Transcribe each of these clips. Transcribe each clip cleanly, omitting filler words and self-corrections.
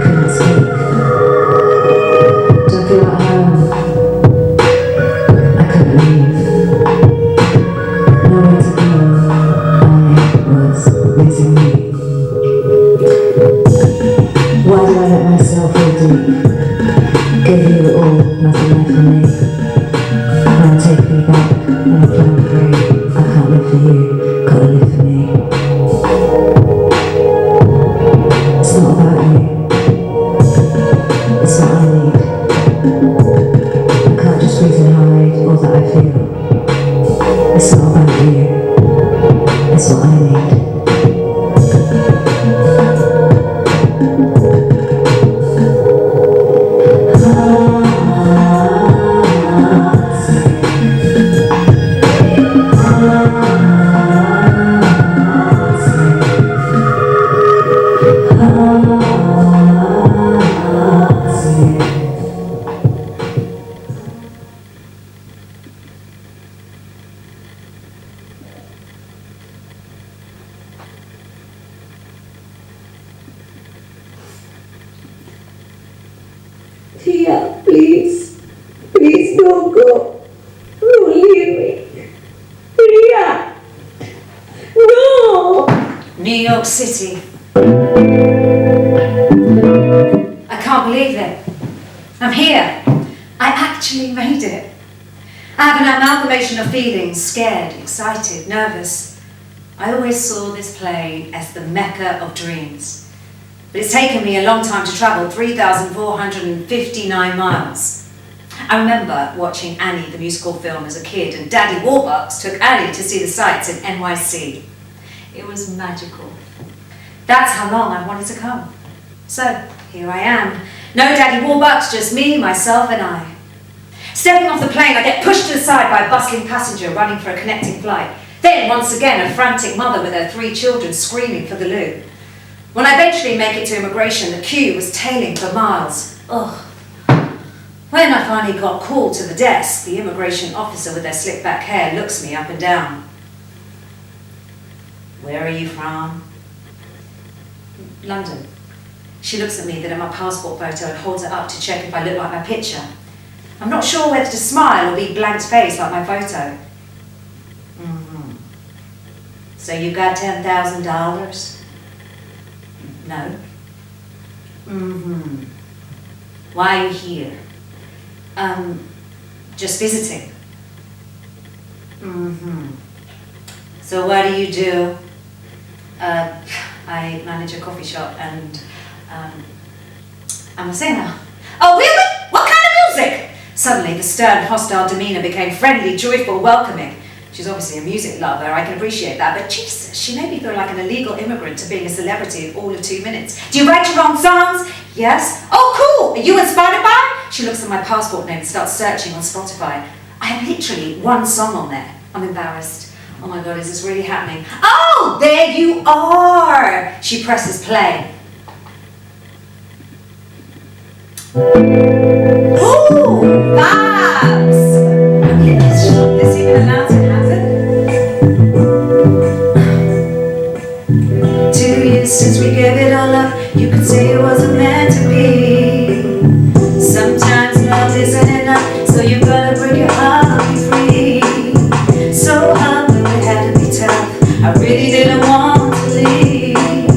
couldn't speak. Don't feel at home. I couldn't leave. Nowhere to go. I was losing me. Why did I let myself fall deep? Give you it all, nothing left for me. Now take me back, and I plan to pray. I can't live for you, gotta live for me. It's not about you. It's what I need. I can't just squeeze and hide all that I feel. It's not about you. It's what I need. Tia, please. Please don't go. Don't leave me. Tia. No. New York City. I can't believe it. I'm here. I actually made it. I have an amalgamation of feelings: scared, excited, nervous. I always saw this play as the Mecca of dreams. But it's taken me a long time to travel 3,459 miles. I remember watching Annie, the musical film, as a kid, and Daddy Warbucks took Annie to see the sights in NYC. It was magical. That's how long I wanted to come. So, here I am. No Daddy Warbucks, just me, myself, and I. Stepping off the plane, I get pushed to the side by a bustling passenger running for a connecting flight. Then, once again, a frantic mother with her 3 children screaming for the loo. When I eventually make it to immigration, the queue was tailing for miles. Ugh. When I finally got called to the desk, the immigration officer with their slick back hair looks me up and down. Where are you from? London. She looks at me, then at my passport photo, and holds it up to check if I look like my picture. I'm not sure whether to smile or be blank faced like my photo. So you got $10,000? No. Why are you here? Just visiting. So what do you do? I manage a coffee shop and I'm a singer. Oh really? What kind of music? Suddenly the stern, hostile demeanour became friendly, joyful, welcoming. She's obviously a music lover, I can appreciate that, but Jesus, she made me feel like an illegal immigrant to being a celebrity in all of 2 minutes. Do you write your own songs? Yes. Oh cool, are you in Spotify? She looks at my passport name and starts searching on Spotify. I have literally 1 song on there. I'm embarrassed. Oh my God, is this really happening? Oh, there you are! She presses play. Ooh, vibes! Is this even allowed to happen? 2 years since we gave it all up, you could say it wasn't meant to be. Sometimes love isn't enough, so you gotta break your heart and be free. So hard, but it had to be tough. I really didn't want to leave.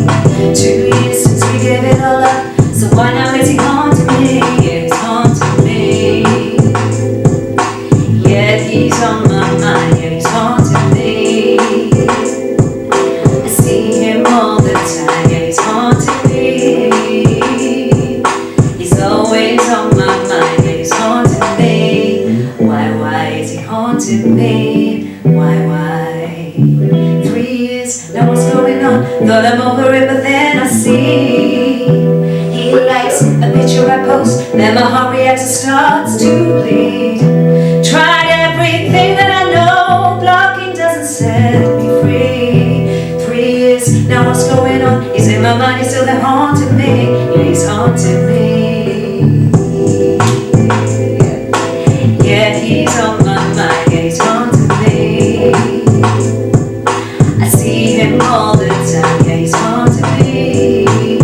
2 years since we gave it all up, so why now is he haunting me? Yeah, he's haunting me. Yeah, he's on my mind. Yeah, he's haunting me. I see him all the time. Yeah, he's haunting me. He's always on my mind. Yeah, he's haunting me. Why is he haunting me? Why? 3 years, now what's going on? Thought I'm over it, but then I see he likes a picture I post, then my heart reacts and starts to bleed. Tried everything that I know, blocking doesn't set me free. 3 years, now what's going on? He's in my mind, he's still there haunting me. Yeah, he's haunting me. Yeah, he's on my mind, yeah, he's haunting me. I see him all the time, yeah, he's haunting me.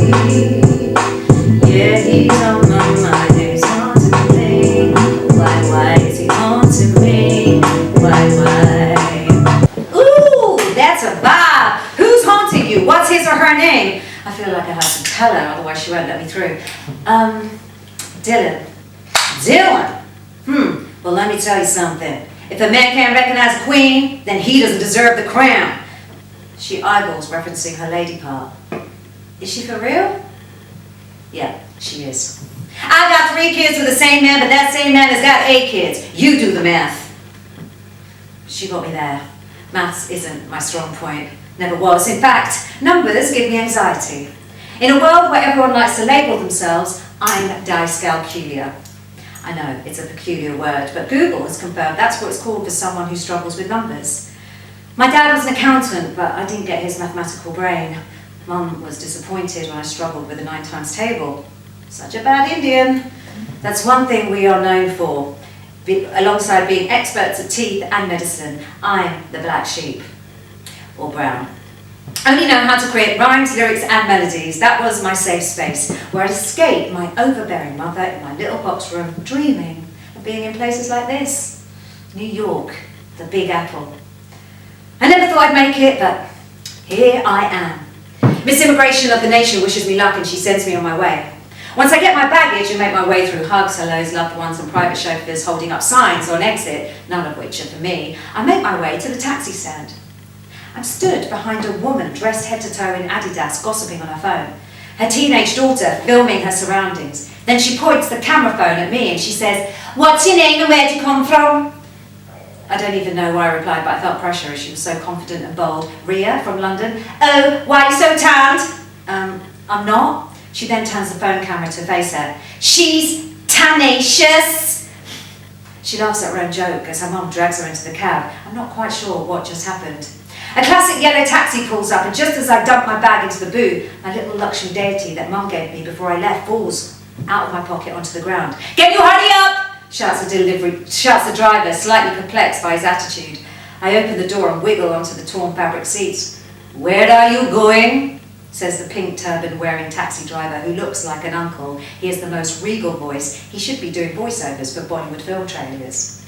know how to tell her, otherwise she won't let me through. Dylan. Well, let me tell you something. If a man can't recognize a queen, then he doesn't deserve the crown. She eyeballs, referencing her lady part. Is she for real? Yeah, she is. I got 3 kids with the same man, but that same man has got 8 kids. You do the math. She got me there. Maths isn't my strong point. Never was. In fact, numbers give me anxiety. In a world where everyone likes to label themselves, I'm dyscalculia. I know, it's a peculiar word, but Google has confirmed that's what it's called for someone who struggles with numbers. My dad was an accountant, but I didn't get his mathematical brain. Mum was disappointed when I struggled with the 9 times table. Such a bad Indian. That's one thing we are known for. Alongside being experts at teeth and medicine, I'm the black sheep. Or brown. I only know how to create rhymes, lyrics and melodies. That was my safe space, where I'd escape my overbearing mother in my little box room, dreaming of being in places like this. New York, the Big Apple. I never thought I'd make it, but here I am. Miss Immigration of the Nation wishes me luck and she sends me on my way. Once I get my baggage and make my way through hugs, hellos, loved ones and private chauffeurs holding up signs on exit, none of which are for me, I make my way to the taxi stand. I'm stood behind a woman dressed head to toe in Adidas, gossiping on her phone. Her teenage daughter filming her surroundings. Then she points the camera phone at me and she says, "What's your name and where do you come from?" I don't even know why I replied, but I felt pressure as she was so confident and bold. "Ria from London." "Oh, why are you so tanned?" I'm not." She then turns the phone camera to face her. "She's tenacious." She laughs at her own joke as her mum drags her into the cab. I'm not quite sure what just happened. A classic yellow taxi pulls up, and just as I dump my bag into the boot, my little luxury deity that Mum gave me before I left falls out of my pocket onto the ground. "Can you hurry up?" shouts the driver, slightly perplexed by his attitude. I open the door and wiggle onto the torn fabric seats. "Where are you going?" says the pink turban-wearing taxi driver who looks like an uncle. He has the most regal voice. He should be doing voiceovers for Bollywood film trailers.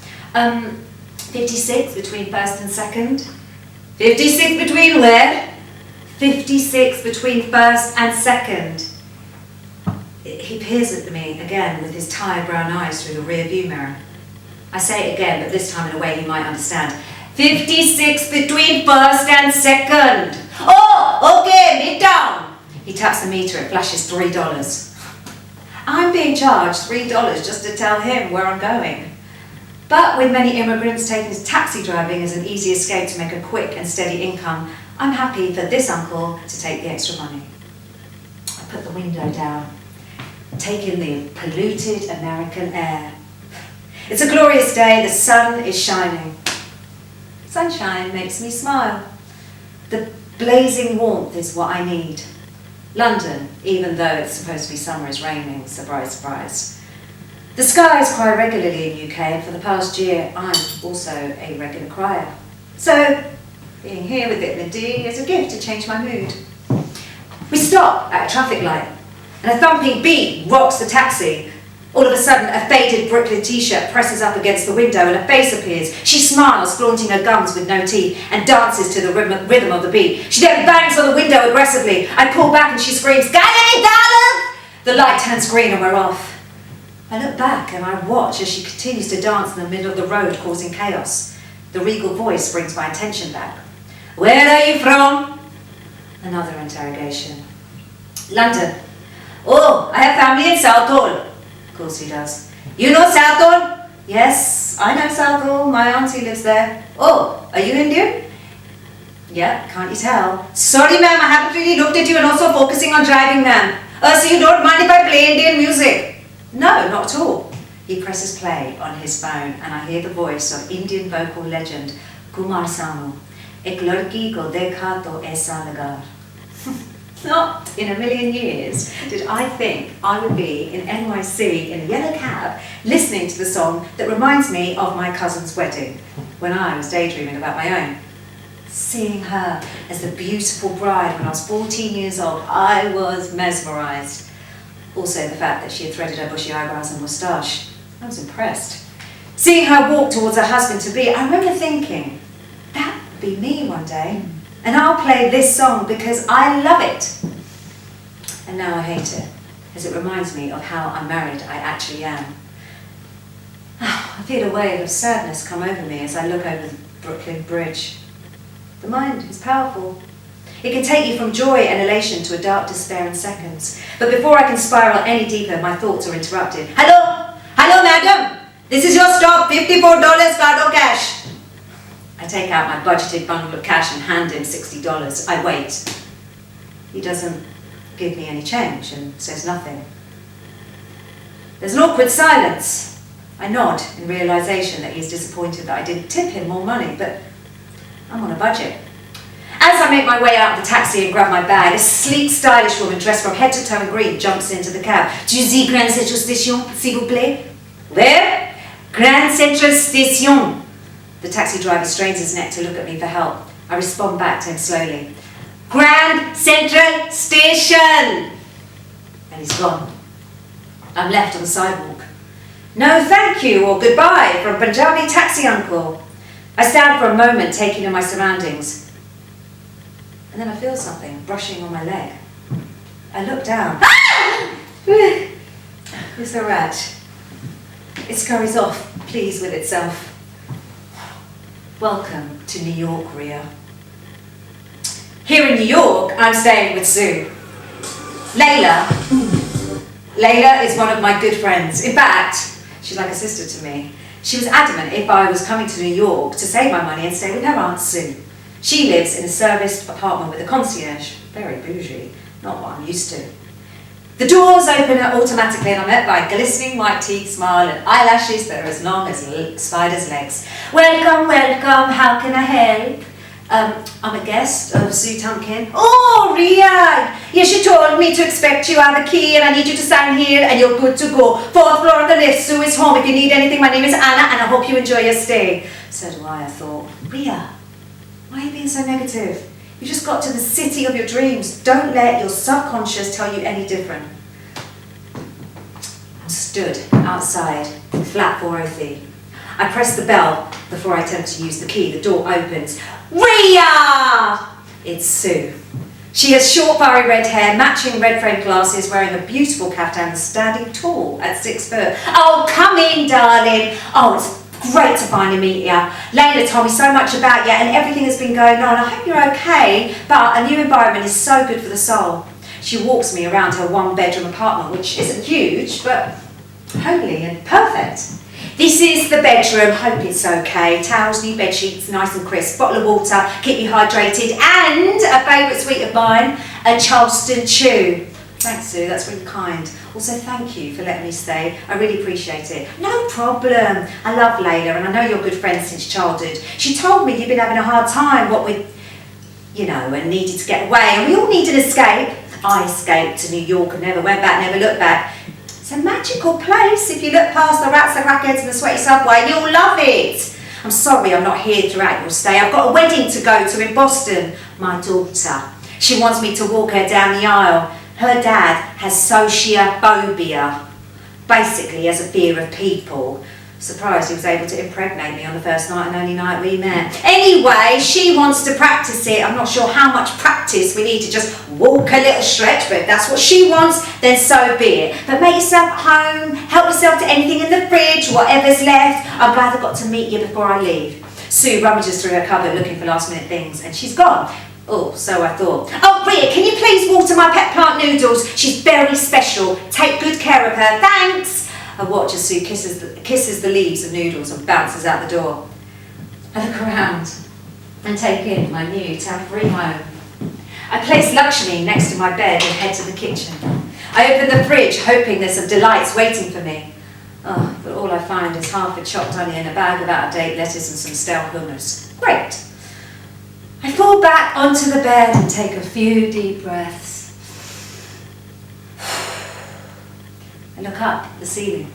56 between 1st and 2nd. 56 between where? 56 between 1st and 2nd. He peers at me again with his tired brown eyes through the rear view mirror. I say it again, but this time in a way he might understand. 56 between 1st and 2nd. "Oh, okay, midtown." He taps the meter, it flashes $3. I'm being charged $3 just to tell him where I'm going. But with many immigrants taking taxi driving as an easy escape to make a quick and steady income, I'm happy for this uncle to take the extra money. I put the window down, take in the polluted American air. It's a glorious day, the sun is shining. Sunshine makes me smile. The blazing warmth is what I need. London, even though it's supposed to be summer, is raining. Surprise, surprise. The skies cry regularly in UK, and for the past year, I'm also a regular crier. So, being here with vitamin D is a gift to change my mood. We stop at a traffic light, and a thumping beat rocks the taxi. All of a sudden, a faded Brooklyn t-shirt presses up against the window and a face appears. She smiles, flaunting her gums with no teeth, and dances to the rhythm of the beat. She then bangs on the window aggressively. I pull back and she screams, "Got any dollars?" The light turns green and we're off. I look back and I watch as she continues to dance in the middle of the road, causing chaos. The regal voice brings my attention back. "Where are you from?" Another interrogation. "London." "Oh, I have family in Southall." Of course he does. "You know Southall?" "Yes, I know Southall. My auntie lives there." "Oh, are you Indian?" "Yeah, can't you tell?" "Sorry ma'am, I haven't really looked at you and also focusing on driving ma'am. So you don't mind if I play Indian music?" "No, not at all." He presses play on his phone and I hear the voice of Indian vocal legend Kumar Sanu. "Ek ladki ko dekha to aisa laga." Not in a million years did I think I would be in NYC in a yellow cab listening to the song that reminds me of my cousin's wedding when I was daydreaming about my own. Seeing her as the beautiful bride when I was 14 years old, I was mesmerised. Also the fact that she had threaded her bushy eyebrows and moustache. I was impressed. Seeing her walk towards her husband-to-be, I remember thinking, that would be me one day. And I'll play this song because I love it. And now I hate it, as it reminds me of how unmarried I actually am. I feel a wave of sadness come over me as I look over the Brooklyn Bridge. The mind is powerful. It can take you from joy and elation to a dark despair in seconds. But before I can spiral any deeper, my thoughts are interrupted. Hello? Hello, madam? This is your stop, $54 card or cash. I take out my budgeted bundle of cash and hand him $60. I wait. He doesn't give me any change and says nothing. There's an awkward silence. I nod in realisation that he's disappointed that I didn't tip him more money, but I'm on a budget. As I make my way out of the taxi and grab my bag, a sleek, stylish woman dressed from head to toe in green jumps into the cab. Do you see Grand Central Station, s'il vous plaît? Where? Grand Central Station. The taxi driver strains his neck to look at me for help. I respond back to him slowly. Grand Central Station! And he's gone. I'm left on the sidewalk. No thank you or goodbye from Punjabi taxi uncle. I stand for a moment taking in my surroundings. And then I feel something brushing on my leg. I look down. Ah! It's a rat. It scurries off, pleased with itself. Welcome to New York, Ria. Here in New York, I'm staying with Sue. Layla is one of my good friends. In fact, she's like a sister to me. She was adamant if I was coming to New York to save my money and stay with her Aunt Sue. She lives in a serviced apartment with a concierge. Very bougie, not what I'm used to. The doors open automatically and I'm met by a glistening white teeth, smile and eyelashes that are as long as spiders' legs. Welcome, welcome, how can I help? I'm a guest of Sue Tumpkin. Oh, Ria! Yes, she told me to expect you. I have a key and I need you to sign here and you're good to go. 4th floor on the lift, Sue is home. If you need anything, my name is Anna and I hope you enjoy your stay. So do I thought. Ria, why are you being so negative? You just got to the city of your dreams. Don't let your subconscious tell you any different. I'm stood outside, flat 403. I press the bell before I attempt to use the key. The door opens. Ria! It's Sue. She has short, furry red hair, matching red framed glasses, wearing a beautiful caftan and standing tall at 6 foot. Oh, come in, darling. Oh, it's great to finally meet you. Layla told me so much about you and everything that's been going on. I hope you're okay, but a new environment is so good for the soul. She walks me around her 1-bedroom apartment, which isn't huge, but homely and perfect. This is the bedroom, hope it's okay. Towels, new bed sheets, nice and crisp, bottle of water, keep you hydrated, and a favourite sweet of mine, a Charleston chew. Thanks, Sue, that's really kind. Also, thank you for letting me stay. I really appreciate it. No problem. I love Layla, and I know you're good friends since childhood. She told me you've been having a hard time, what with, and needed to get away, and we all need an escape. I escaped to New York and never went back, never looked back. It's a magical place. If you look past the rats, the crackheads and the sweaty subway, you'll love it. I'm sorry I'm not here throughout your stay. I've got a wedding to go to in Boston. My daughter. She wants me to walk her down the aisle. Her dad has sociophobia. Basically has a fear of people. Surprised he was able to impregnate me on the first night and only night we met. Anyway, she wants to practice it. I'm not sure how much practice we need to just walk a little stretch, but if that's what she wants, then so be it. But make yourself at home, help yourself to anything in the fridge, whatever's left. I'm glad I got to meet you before I leave. Sue rummages through her cupboard looking for last minute things, and she's gone. Oh, so I thought. Oh, Ria, can you please water my pet plant Noodles? She's very special. Take good care of her. Thanks. I watch as Sue kisses the leaves of Noodles and bounces out the door. I look around and take in my new town-free home. I place Lakshmi next to my bed and head to the kitchen. I open the fridge, hoping there's some delights waiting for me. Oh, but all I find is half a chopped onion, a bag of out-of-date lettuce and some stale hummus. Great. I fall back onto the bed and take a few deep breaths. I look up at the ceiling.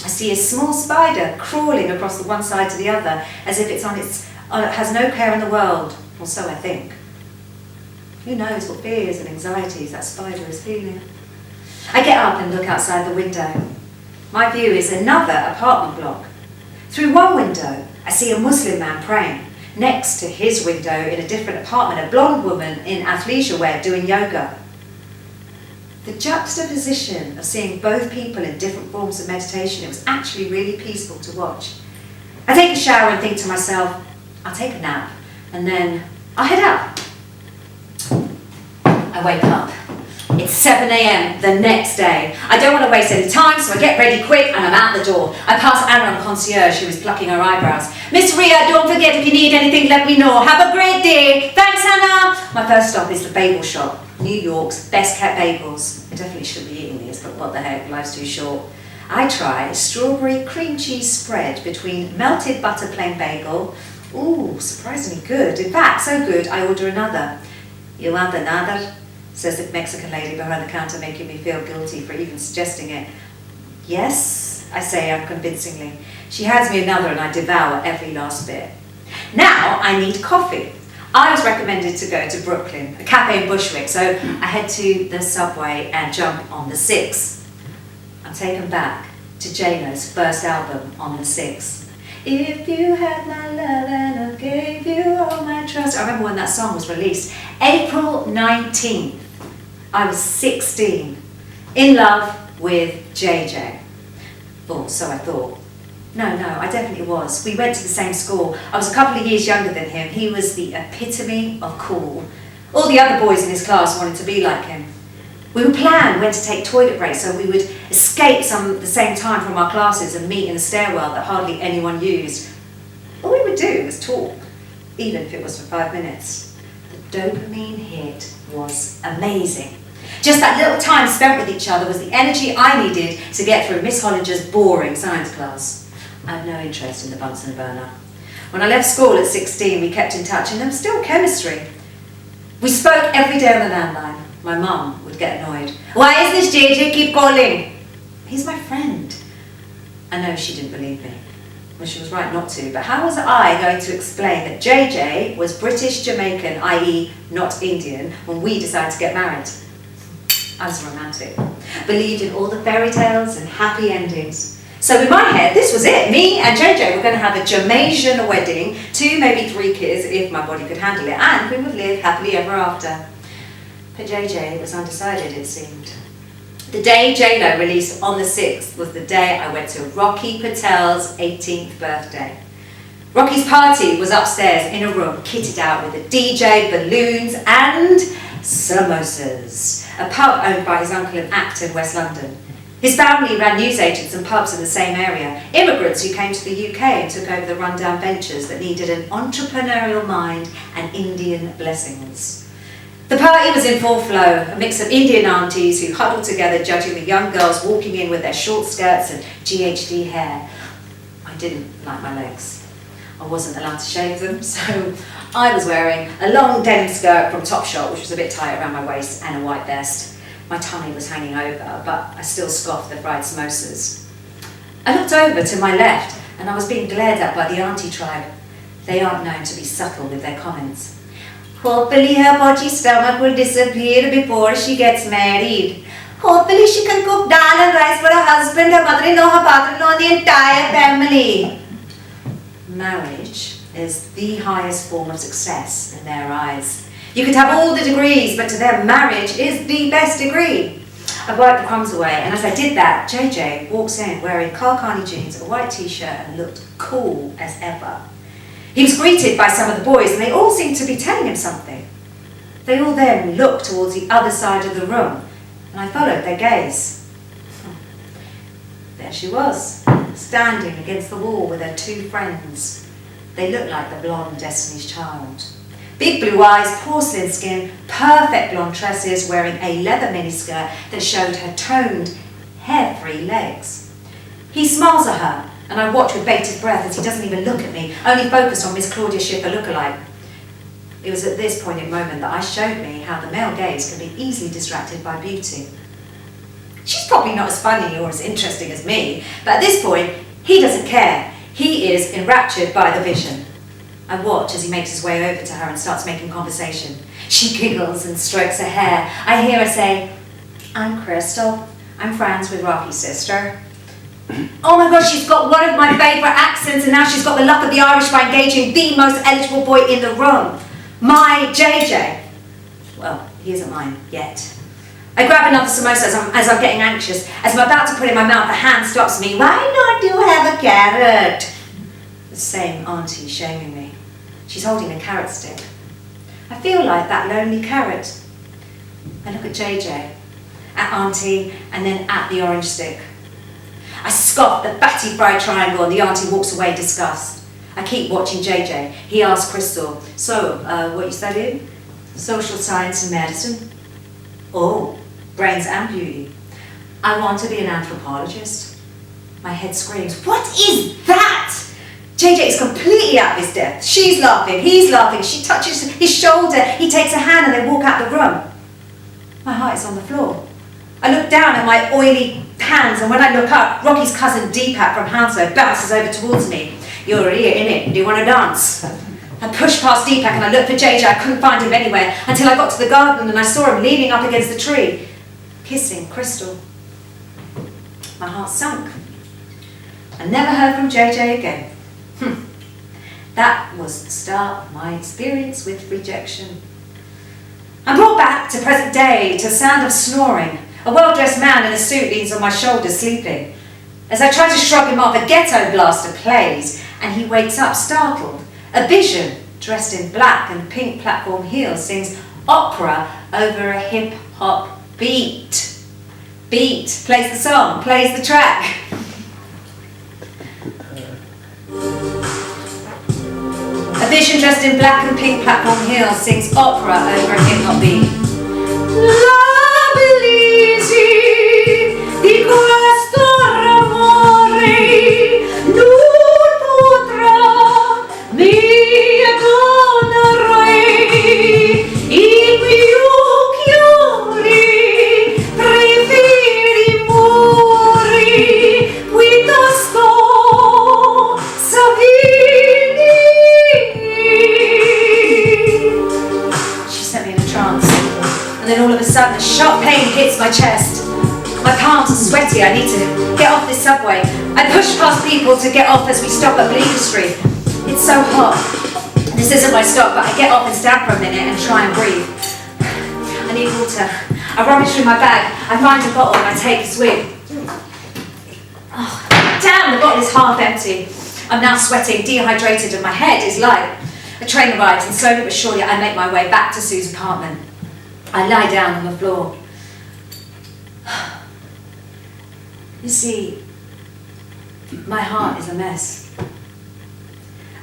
I see a small spider crawling across the one side to the other, as if it has no care in the world, or so I think. Who knows what fears and anxieties that spider is feeling? I get up and look outside the window. My view is another apartment block. Through one window, I see a Muslim man praying. Next to his window, in a different apartment, a blonde woman in athleisure wear doing yoga. The juxtaposition of seeing both people in different forms of meditation, it was actually really peaceful to watch. I take a shower and think to myself, I'll take a nap, and then I'll head out. I wake up. It's 7 a.m. the next day. I don't want to waste any time, so I get ready quick and I'm out the door. I pass Anna on concierge, who is plucking her eyebrows. Miss Ria, don't forget, if you need anything, let me know. Have a great day. Thanks, Anna. My first stop is the bagel shop, New York's best kept bagels. I definitely shouldn't be eating these, but what the heck, life's too short. I try strawberry cream cheese spread between melted butter plain bagel. Ooh, surprisingly good. In fact, so good, I order another. You want another? Says the Mexican lady behind the counter, making me feel guilty for even suggesting it. Yes, I say unconvincingly. She hands me another and I devour every last bit. Now I need coffee. I was recommended to go to Brooklyn, a cafe in Bushwick, so I head to the subway and jump on the 6. I'm taken back to J-Lo's first album, On the 6. If you had my love and I gave you all my trust. I remember when that song was released. April 19th. I was 16. In love with JJ. Or so I thought. No, I definitely was. We went to the same school. I was a couple of years younger than him. He was the epitome of cool. All the other boys in his class wanted to be like him. We would plan when to take toilet breaks, so we would escape some at the same time from our classes and meet in a stairwell that hardly anyone used. All we would do was talk, even if it was for 5 minutes. The dopamine hit was amazing. Just that little time spent with each other was the energy I needed to get through Miss Hollinger's boring science class. I had no interest in the Bunsen burner. When I left school at 16, we kept in touch, and there was still chemistry. We spoke every day on the landline. My mum would get annoyed. Why is this JJ keep calling? He's my friend. I know she didn't believe me. Well, she was right not to, but how was I going to explain that JJ was British Jamaican, i.e. not Indian, when we decided to get married? I was romantic. Believed in all the fairy tales and happy endings. So in my head, this was it. Me and JJ were going to have a Jamaican wedding, 2, maybe 3 kids, if my body could handle it, and we would live happily ever after. But JJ was undecided, it seemed. The day J-Lo released On the 6th was the day I went to Rocky Patel's 18th birthday. Rocky's party was upstairs in a room kitted out with a DJ, balloons and samosas, a pub owned by his uncle in Acton, West London. His family ran newsagents and pubs in the same area, immigrants who came to the UK and took over the rundown ventures that needed an entrepreneurial mind and Indian blessings. The party was in full flow, a mix of Indian aunties who huddled together judging the young girls walking in with their short skirts and GHD hair. I didn't like my legs. I wasn't allowed to shave them, so I was wearing a long denim skirt from Topshop, which was a bit tight around my waist, and a white vest. My tummy was hanging over, but I still scoffed the fried samosas. I looked over to my left, and I was being glared at by the auntie tribe. They aren't known to be subtle with their comments. Hopefully her podgy stomach will disappear before she gets married. Hopefully she can cook dal and rice for her husband, her mother-in-law, her father-in-law, and the entire family. Marriage is the highest form of success in their eyes. You could have all the degrees, but to them, marriage is the best degree. I wiped the crumbs away, and as I did that, JJ walks in wearing Kalkani jeans, a white t-shirt, and looked cool as ever. He was greeted by some of the boys, and they all seemed to be telling him something. They all then looked towards the other side of the room, and I followed their gaze. There she was, standing against the wall with her 2 friends. They looked like the blonde Destiny's Child. Big blue eyes, porcelain skin, perfect blonde tresses, wearing a leather miniskirt that showed her toned, hair-free legs. He smiles at her, and I watch with bated breath as he doesn't even look at me, only focused on Miss Claudia Schiffer lookalike. It was at this poignant moment that I showed me how the male gaze can be easily distracted by beauty. She's probably not as funny or as interesting as me, but at this point, he doesn't care. He is enraptured by the vision. I watch as he makes his way over to her and starts making conversation. She giggles and strokes her hair. I hear her say, I'm Crystal. I'm friends with Rocky's sister. Oh my gosh, she's got one of my favourite accents, and now she's got the luck of the Irish by engaging the most eligible boy in the room. My JJ. Well, he isn't mine yet. I grab another samosa as I'm getting anxious. As I'm about to put it in my mouth, a hand stops me. Why don't you have a carrot? The same auntie shaming me. She's holding a carrot stick. I feel like that lonely carrot. I look at JJ, at auntie, and then at the orange stick. I scoff the fatty fried triangle and the auntie walks away disgust. I keep watching JJ. He asks Crystal, so, what you studying? Social science and medicine. Oh, brains and beauty. I want to be an anthropologist. My head screams, what is that? JJ is completely out of his depth. She's laughing, he's laughing, she touches his shoulder, he takes her hand and they walk out the room. My heart is on the floor. I look down at my oily hands and when I look up, Rocky's cousin Deepak from Hounslow bounces over towards me. You're here, innit? Do you want to dance? I pushed past Deepak and I looked for JJ. I couldn't find him anywhere until I got to the garden and I saw him leaning up against the tree, kissing Crystal. My heart sunk. I never heard from JJ again. That was the start of my experience with rejection. I'm brought back to present day to the sound of snoring. A well-dressed man in a suit leans on my shoulder sleeping. As I try to shrug him off, a ghetto blaster plays and he wakes up startled. A vision, dressed in black and pink platform heels, sings opera over a hip-hop beat. Beat, plays the song, plays the track. A vision dressed in black and pink platform heels sings opera over a hip-hop beat. La bellissima di questo amore non potrà mi agonerare i miei occhiali preferi morire piuttosto Savini. She sent me in a trance, and then all of a sudden a sharp pain hits my chest. My palms are sweaty, I need to get off this subway. I push past people to get off as we stop at Bleecker Street. It's so hot. This isn't my stop, but I get off and stand for a minute and try and breathe. I need water. I rummage through my bag, I find a bottle and I take a swig. Oh, damn, the bottle is half empty. I'm now sweating, dehydrated, and my head is light. A train arrives and slowly but surely I make my way back to Sue's apartment. I lie down on the floor. You see, my heart is a mess.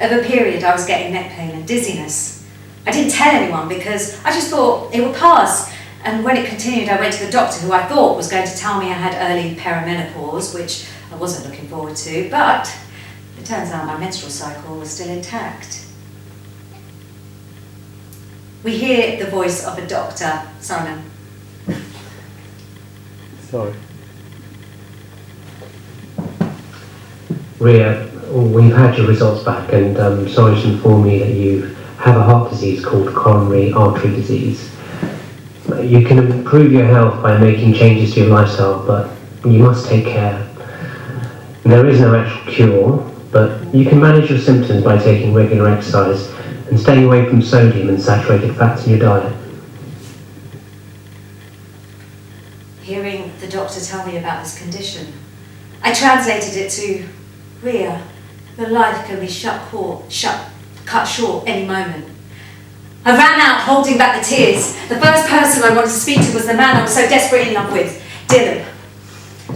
Over a period I was getting neck pain and dizziness. I didn't tell anyone because I just thought it would pass. And when it continued, I went to the doctor who I thought was going to tell me I had early perimenopause, which I wasn't looking forward to, but it turns out my menstrual cycle was still intact. We hear the voice of a doctor, Simon. Sorry. Ria, we've had your results back and sorry to inform you that you have a heart disease called coronary artery disease. You can improve your health by making changes to your lifestyle, but you must take care. There is no actual cure, but you can manage your symptoms by taking regular exercise and staying away from sodium and saturated fats in your diet. Hearing the doctor tell me about this condition, I translated it to, Ria, your life can be cut short any moment. I ran out holding back the tears. The first person I wanted to speak to was the man I was so desperately in love with, Dylan.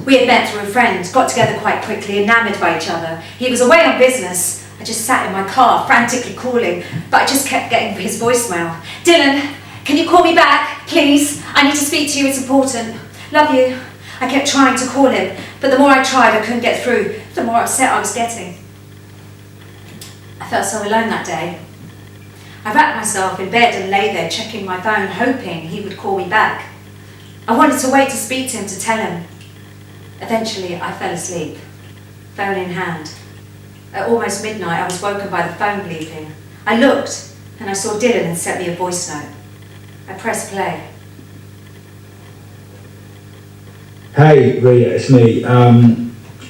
We had met through a friend, got together quite quickly, enamoured by each other. He was away on business. I just sat in my car, frantically calling, but I just kept getting his voicemail. Dylan, can you call me back, please? I need to speak to you, it's important. Love you. I kept trying to call him, but the more I tried, I couldn't get through, the more upset I was getting. I felt so alone that day. I wrapped myself in bed and lay there checking my phone, hoping he would call me back. I wanted to wait to speak to him, to tell him. Eventually, I fell asleep, phone in hand. At almost midnight, I was woken by the phone bleeping. I looked, and I saw Dylan had sent me a voice note. I pressed play. Hey, Ria, it's me.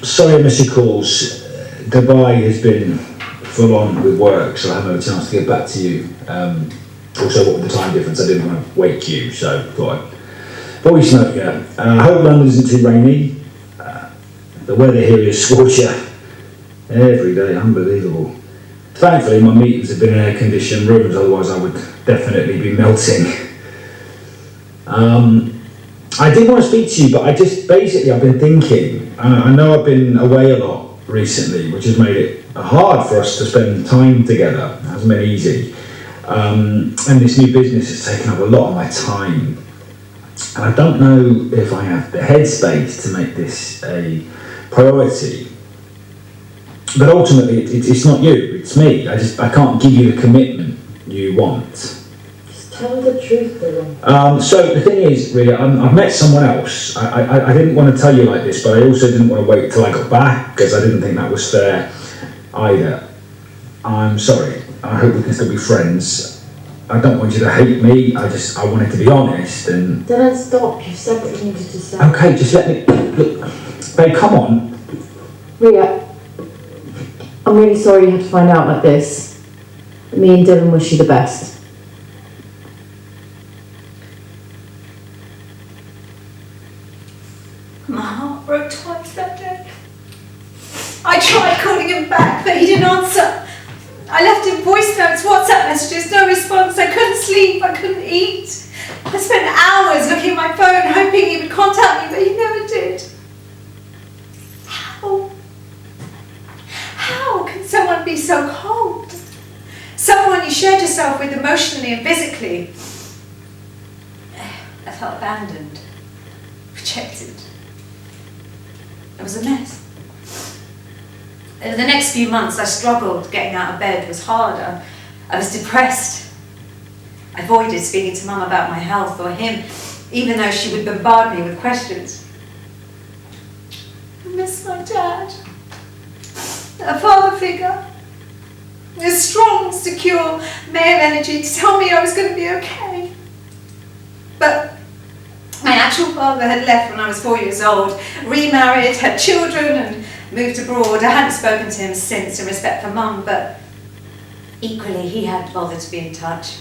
Sorry I missed your calls. Dubai has been full on with work, so I haven't had a chance to get back to you. Also, what with the time difference, I didn't want to wake you, so thought I'd Voice note, yeah. I hope London isn't too rainy. The weather here is scorcher. Every day, unbelievable. Thankfully, my meetings have been in air-conditioned rooms, otherwise I would definitely be melting. I did want to speak to you, but I've been thinking, I know I've been away a lot recently, which has made it hard for us to spend time together. It hasn't been easy. And this new business has taken up a lot of my time. And I don't know if I have the headspace to make this a priority. But ultimately, it's not you, it's me. I can't give you the commitment you want. Just tell the truth, Dylan. So the thing is, Rhea, I've met someone else. I didn't want to tell you like this, but I also didn't want to wait till I got back, because I didn't think that was fair either. I'm sorry. I hope we can still be friends. I don't want you to hate me. I wanted to be honest and... Dylan, stop. You said what you needed to say. Okay, just let me... Look, babe, come on. Rhea, I'm really sorry you had to find out like this. Me and Dylan wish you the best. My heart broke twice that day. I tried calling him back, but he didn't answer. I left him voice notes, WhatsApp messages, no response. I couldn't sleep, I couldn't eat. I spent hours looking at my phone, hoping he would contact me, but he never did. How can someone be so cold? Someone you shared yourself with emotionally and physically. I felt abandoned, rejected. It was a mess. The next few months I struggled. Getting out of bed was hard. I was depressed. I avoided speaking to Mum about my health or him, even though she would bombard me with questions. I miss my dad. A father figure. A strong, secure male energy to tell me I was going to be okay. But my actual father had left when I was 4 years old, remarried, had children and moved abroad. I hadn't spoken to him since in respect for Mum, but equally he hadn't bothered to be in touch.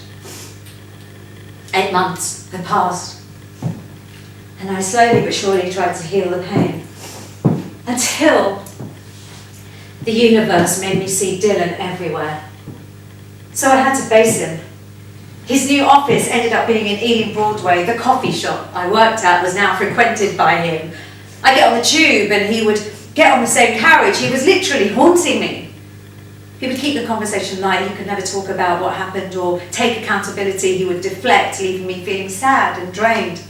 8 months had passed, and I slowly but surely tried to heal the pain, until the universe made me see Dylan everywhere. So I had to face him. His new office ended up being in Ealing Broadway. The coffee shop I worked at was now frequented by him. I get on the tube and he would get on the same carriage. He was literally haunting me. He would keep the conversation light. He could never talk about what happened or take accountability. He would deflect, leaving me feeling sad and drained.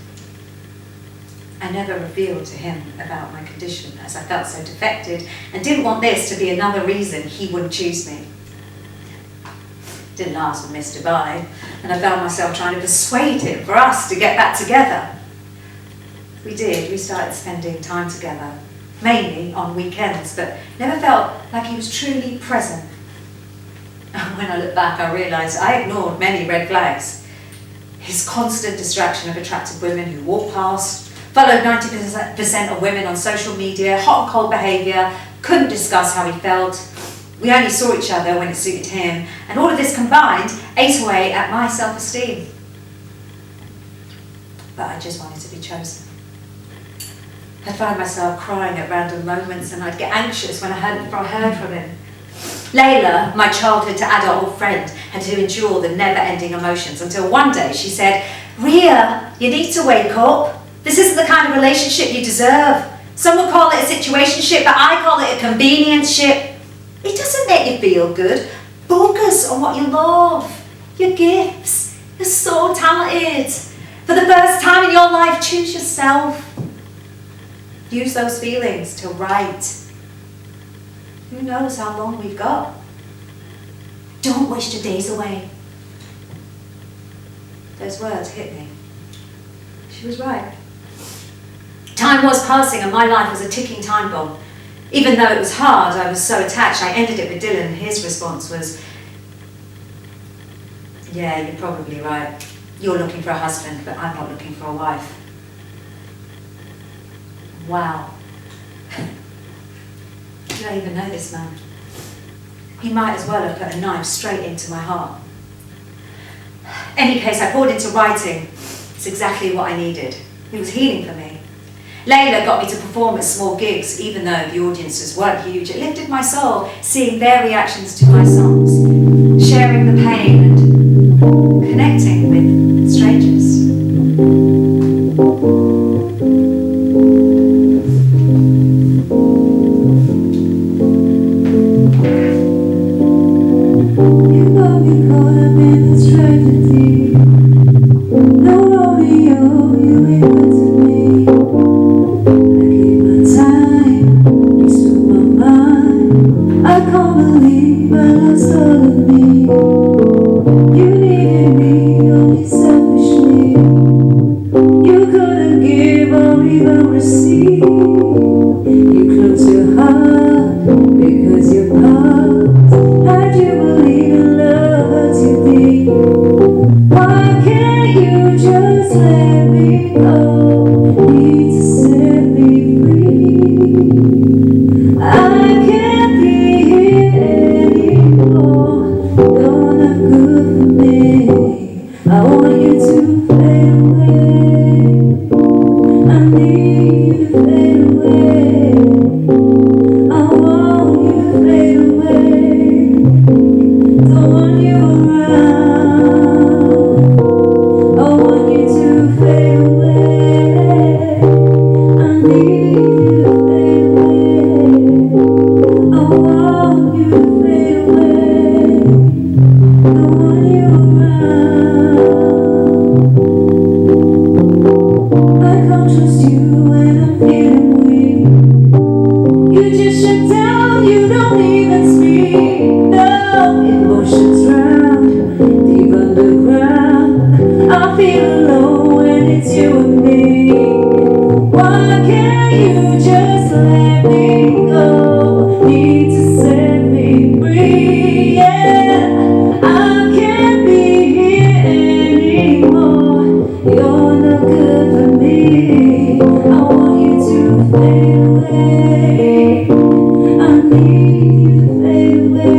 I never revealed to him about my condition, as I felt so defected and didn't want this to be another reason he wouldn't choose me. Didn't last with Mr. Dubai, and I found myself trying to persuade him for us to get back together. We did. We started spending time together, mainly on weekends, but never felt like he was truly present. When I look back, I realised I ignored many red flags. His constant distraction of attractive women who walked past, followed 90% of women on social media, hot and cold behaviour, couldn't discuss how he felt. We only saw each other when it suited him, and all of this combined ate away at my self-esteem. But I just wanted to be chosen. I'd find myself crying at random moments, and I'd get anxious when I heard from him. Layla, my childhood to adult friend, had to endure the never-ending emotions until one day she said, "Rhea, you need to wake up. This isn't the kind of relationship you deserve. Some would call it a situationship, but I call it a convenience-ship. It doesn't make you feel good. Focus on what you love, your gifts. You're so talented. For the first time in your life, choose yourself. Use those feelings to write. Who knows how long we've got? Don't waste your days away." Those words hit me. She was right. Time was passing and my life was a ticking time bomb. Even though it was hard, I was so attached, I ended it with Dylan. His response was, "Yeah, you're probably right. You're looking for a husband, but I'm not looking for a wife." Wow. Did I even know this man? He might as well have put a knife straight into my heart. Any case, I poured into writing. It's exactly what I needed. It was healing for me. Layla got me to perform at small gigs, even though the audiences weren't huge. It lifted my soul, seeing their reactions to my songs, sharing the pain and connecting with strangers. You got me caught up in this tragedy. No rodeo, you ain't good to me. I gave my time, you stole my mind. I can't believe I lost all of me. You needed me only selfishly. You couldn't give or even receive. You closed your heart because your past had you believe in love hurts you deep. Why can't you just let me go? Need to set me free. I can't be here anymore. You're not good for me. I want you to fade away. I need you to fade away. I want you to fade away. Don't want you around. I want you to fade away. I need you to fade away. I want you to fade away. Don't want you around. I can't trust you when I'm feeling weak. You just shut down, you don't even speak. No emotions drown deep underground. I feel alone when it's you and me. Why can't you just let me go? Need to set me free. Yeah, I can't be here anymore. You're no good for me. I want you to fade away. I need you to fade away.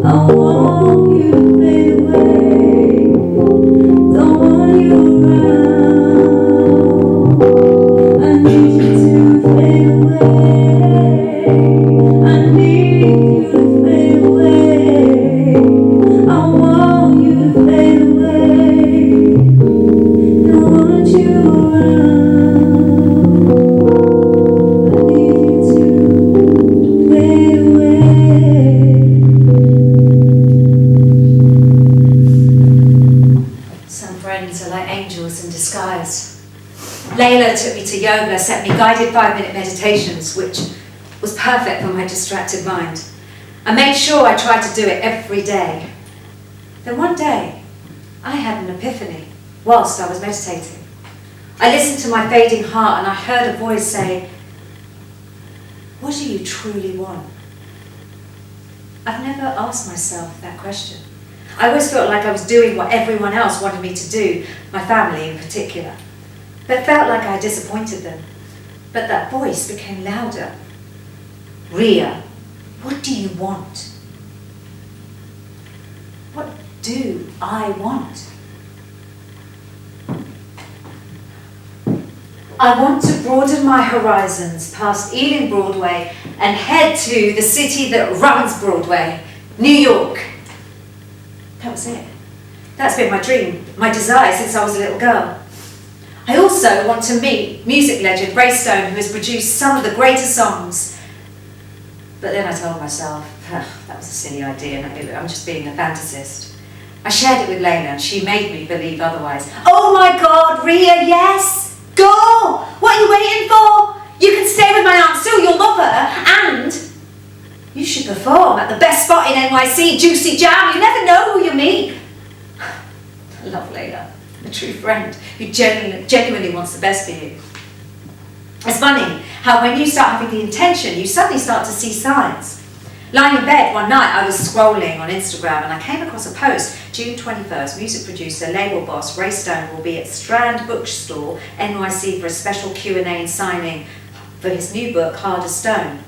I want you to fade away. Don't want you around. I need you to fade away. I need you to fade away. I want you to fade away. Don't want you around. I need you to fade away. Some friends are like angels in disguise. Layla took me to yoga, sent me guided 5-minute meditations, which was perfect for my distracted mind. I made sure I tried to do it every day. Then one day, I had an epiphany whilst I was meditating. I listened to my fading heart and I heard a voice say, "What do you truly want?" I've never asked myself that question. I always felt like I was doing what everyone else wanted me to do, my family in particular. But felt like I disappointed them. But that voice became louder. "Ria, what do you want?" What do I want? I want to broaden my horizons past Ealing Broadway and head to the city that runs Broadway, New York. That was it. That's been my dream, my desire since I was a little girl. I also want to meet music legend Ray Stone, who has produced some of the greatest songs. But then I told myself, that was a silly idea, I'm just being a fantasist. I shared it with Layla and she made me believe otherwise. "Oh my God, Ria, yes! Go! What are you waiting for? You can stay with my Aunt Sue, you'll love her, and you should perform at the best spot in NYC, Juicy Jam. You never know who you meet." I love Layla, a true friend who genuinely wants the best for you. It's funny how when you start having the intention, you suddenly start to see signs. Lying in bed one night, I was scrolling on Instagram and I came across a post. June 21st, music producer, label boss Ray Stone will be at Strand Bookstore, NYC for a special Q&A and signing for his new book, Hard as Stone.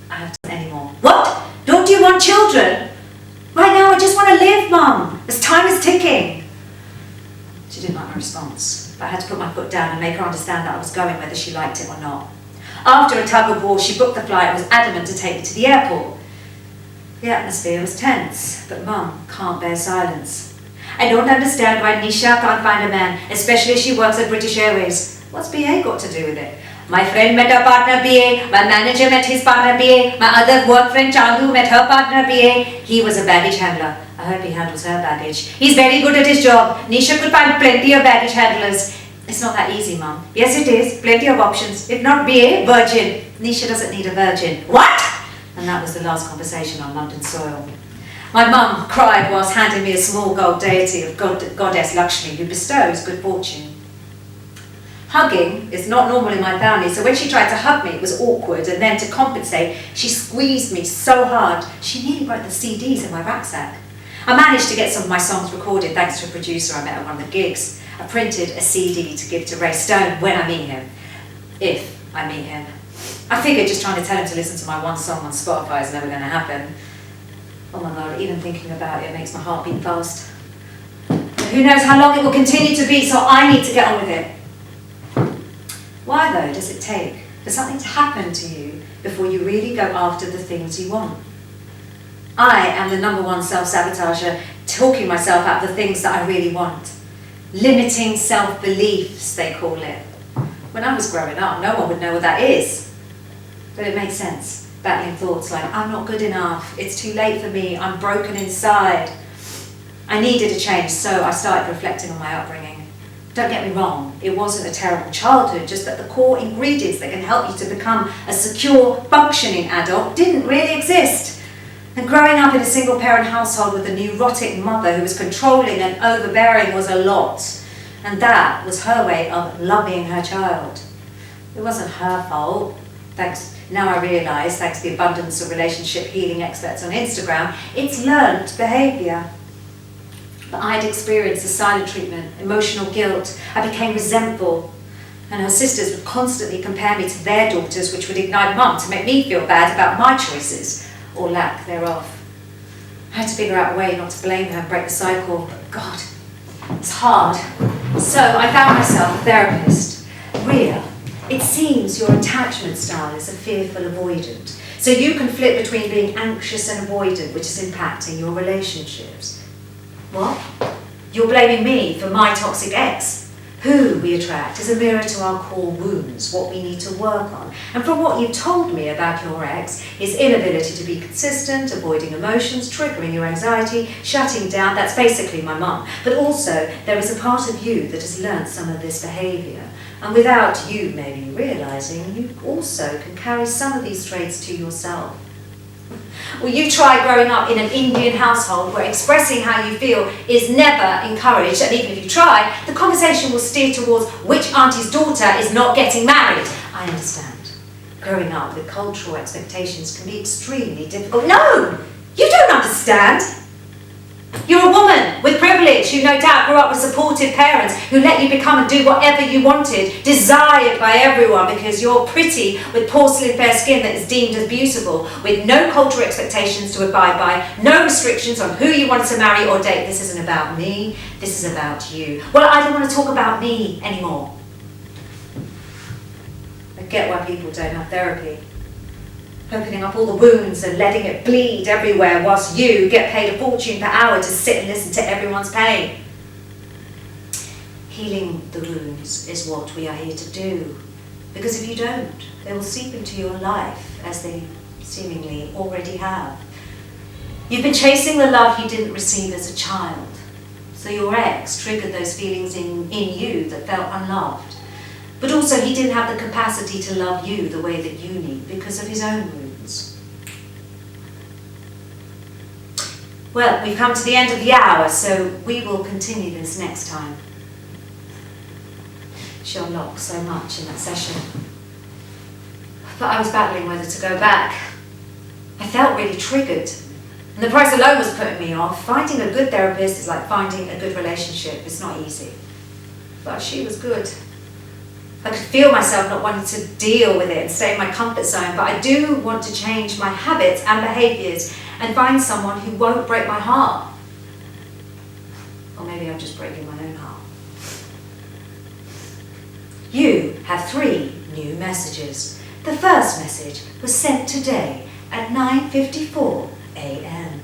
I haven't done any more. "What? Don't you want children?" "Right now I just want to live, Mum. As time is ticking." She didn't like my response, but I had to put my foot down and make her understand that I was going whether she liked it or not. After a tug of war, she booked the flight and was adamant to take me to the airport. The atmosphere was tense, but Mum can't bear silence. I don't understand why Nisha can't find a man, especially as she works at British Airways. What's BA got to do with it? My friend met her partner BA, my manager met his partner BA, my other work friend Chandu met her partner BA. He was a baggage handler. I hope he handles her baggage. He's very good at his job. Nisha could find plenty of baggage handlers. It's not that easy, Mum. Yes, it is. Plenty of options. If not BA, virgin. Nisha doesn't need a virgin. What? And that was the last conversation on London soil. My mum cried whilst handing me a small gold deity of goddess Lakshmi, who bestows good fortune. Hugging is not normal in my family, so when she tried to hug me, it was awkward, and then to compensate, she squeezed me so hard, she nearly broke the CDs in my rucksack. I managed to get some of my songs recorded thanks to a producer I met at one of the gigs. I printed a CD to give to Ray Stone when I meet him. If I meet him. I figured just trying to tell him to listen to my one song on Spotify is never going to happen. Oh my God, even thinking about it makes my heart beat fast. Who knows how long it will continue to beat, so I need to get on with it. Why though does it take for something to happen to you before you really go after the things you want? I am the #1 self-sabotager, talking myself out of the things that I really want. Limiting self-beliefs, they call it. When I was growing up, no one would know what that is. But it makes sense. Battling thoughts like, I'm not good enough, it's too late for me, I'm broken inside. I needed a change, so I started reflecting on my upbringing. Don't get me wrong, it wasn't a terrible childhood, just that the core ingredients that can help you to become a secure, functioning adult didn't really exist. And growing up in a single-parent household with a neurotic mother who was controlling and overbearing was a lot. And that was her way of loving her child. It wasn't her fault. Now I realise, thanks to the abundance of relationship healing experts on Instagram, it's learned behaviour. But I'd experienced the silent treatment, emotional guilt. I became resentful. And her sisters would constantly compare me to their daughters, which would ignite Mum to make me feel bad about my choices, or lack thereof. I had to figure out a way not to blame her and break the cycle, but God, it's hard. So I found myself a therapist. Ria, it seems your attachment style is a fearful avoidant. So you can flip between being anxious and avoidant, which is impacting your relationships. What? You're blaming me for my toxic ex. Who we attract is a mirror to our core wounds, what we need to work on. And from what you've told me about your ex, his inability to be consistent, avoiding emotions, triggering your anxiety, shutting down, that's basically my mum. But also, there is a part of you that has learnt some of this behaviour. And without you maybe realising, you also can carry some of these traits to yourself. Well, you try growing up in an Indian household where expressing how you feel is never encouraged, and even if you try, the conversation will steer towards which auntie's daughter is not getting married. I understand. Growing up with cultural expectations can be extremely difficult. No! You don't understand! You're a woman with privilege who no doubt grew up with supportive parents who let you become and do whatever you wanted, desired by everyone because you're pretty with porcelain fair skin that is deemed as beautiful, with no cultural expectations to abide by, no restrictions on who you wanted to marry or date. This isn't about me, this is about you. Well, I don't want to talk about me anymore. I get why people don't have therapy. Opening up all the wounds and letting it bleed everywhere whilst you get paid a fortune per hour to sit and listen to everyone's pain. Healing the wounds is what we are here to do. Because if you don't, they will seep into your life as they seemingly already have. You've been chasing the love you didn't receive as a child. So your ex triggered those feelings in you that felt unloved. But also he didn't have the capacity to love you the way that you need because of his own wounds. Well, we've come to the end of the hour, so we will continue this next time. She unlocked so much in that session. But I was battling whether to go back. I felt really triggered. And the price alone was putting me off. Finding a good therapist is like finding a good relationship. It's not easy. But she was good. I could feel myself not wanting to deal with it and stay in my comfort zone, but I do want to change my habits and behaviours and find someone who won't break my heart. Or maybe I'm just breaking my own heart. have 3 new messages. The first message was sent today at 9:54 a.m.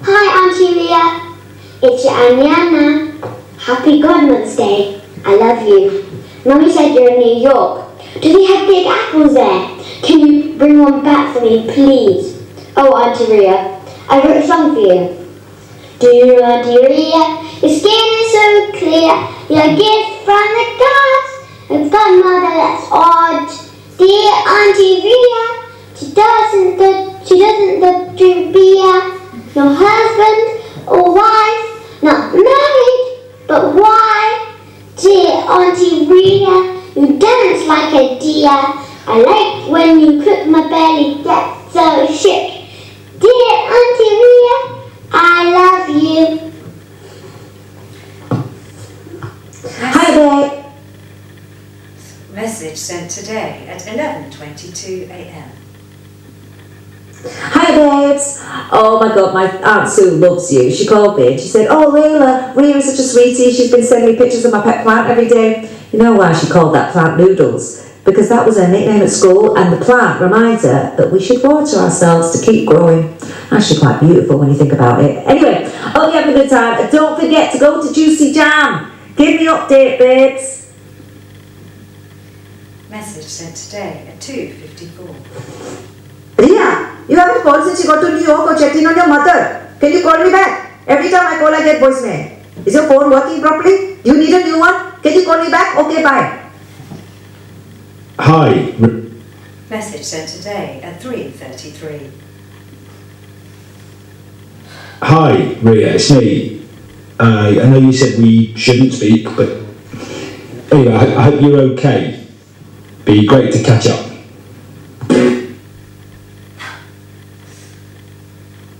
Hi Auntie Leah, it's your Auntie Anna. Happy Godmother's Day. I love you. Mummy said you're in New York. Do they have big apples there? Can you bring one back for me, please? Oh, Auntie Rhea, I wrote a song for you. Do you know, Auntie Rhea, your skin is so clear. You're a gift from the gods. A godmother that's odd. Dear Auntie Rhea, she doesn't look to be no husband or wife, not married, but why? Dear Auntie Rhea, you dance like a deer. I like when you cook my belly, that's so chic. Dear Auntie Rhea, I love you. Hi babe. Message sent today at 11:22 a.m. Hi babes. Oh my god, my Aunt Sue loves you. She called me and she said, oh Layla, Rhea is such a sweetie. She's been sending me pictures of my pet plant every day. You know why she called that plant Noodles? Because that was her nickname at school, and the plant reminds her that we should water ourselves to keep growing. Actually quite beautiful when you think about it. Anyway, hope you have a good time. And don't forget to go to Juicy Jam. Give me update, babes. Message sent today at 2:54. Ria, you haven't called since you got to New York or checked in on your mother. Can you call me back? Every time I call, I get voicemail. Is your phone working properly? Do you need a new one? Can you call me back? Okay, bye. Hi. Message sent today at 3:33. Hi, Rhea, it's me. I know you said we shouldn't speak, but anyway, I hope you're okay. Be great to catch up.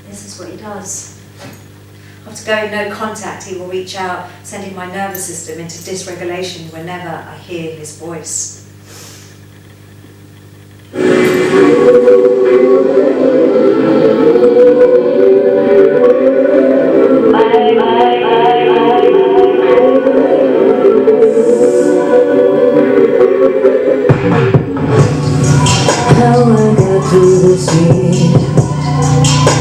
This is what he does. After going no contact, he will reach out, sending my nervous system into dysregulation whenever I hear his voice. How I got through this year,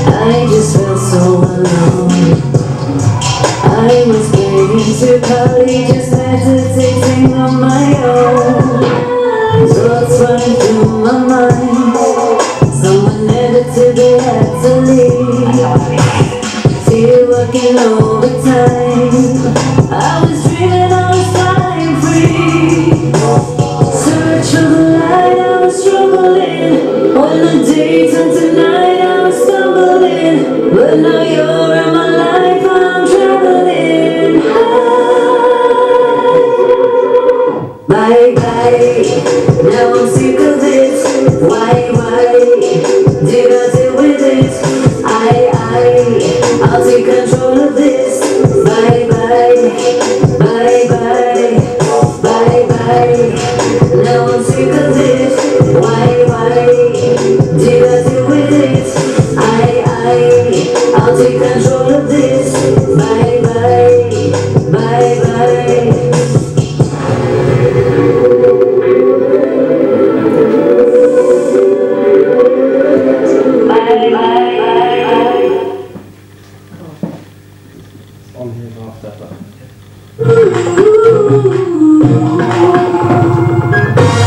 I just felt so alone. I was getting to college, just meditating on my own. Thoughts running through my mind, someone negatively had to leave. Still working overtime, I was dreaming I was flying free. Search for the light, I was struggling. On the day turned to night, I was stumbling. But now you're in my life, I'm traveling high. Bye bye, now I'm sick of it. Why did I deal with it? I'll take control of this. Bye bye, bye bye, bye bye. Now I'm sick of it. Why did I deal with it? I'll take control of this. Bye bye, bye bye.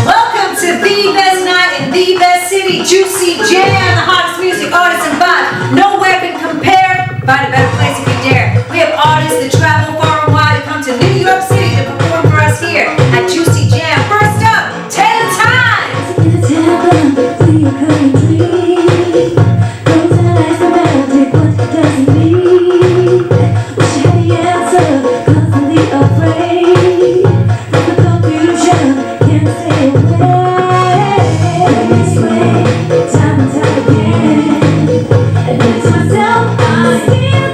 Welcome to the best night in the best city, Juicy Jam, the hottest music, artists, and vibe. Nowhere can compare. Find a better place if you dare. We have artists that travel far and wide to come to New York City to perform for us here at Juicy Jam. First up, Taylor Time. Time and time again, and it's myself I'm still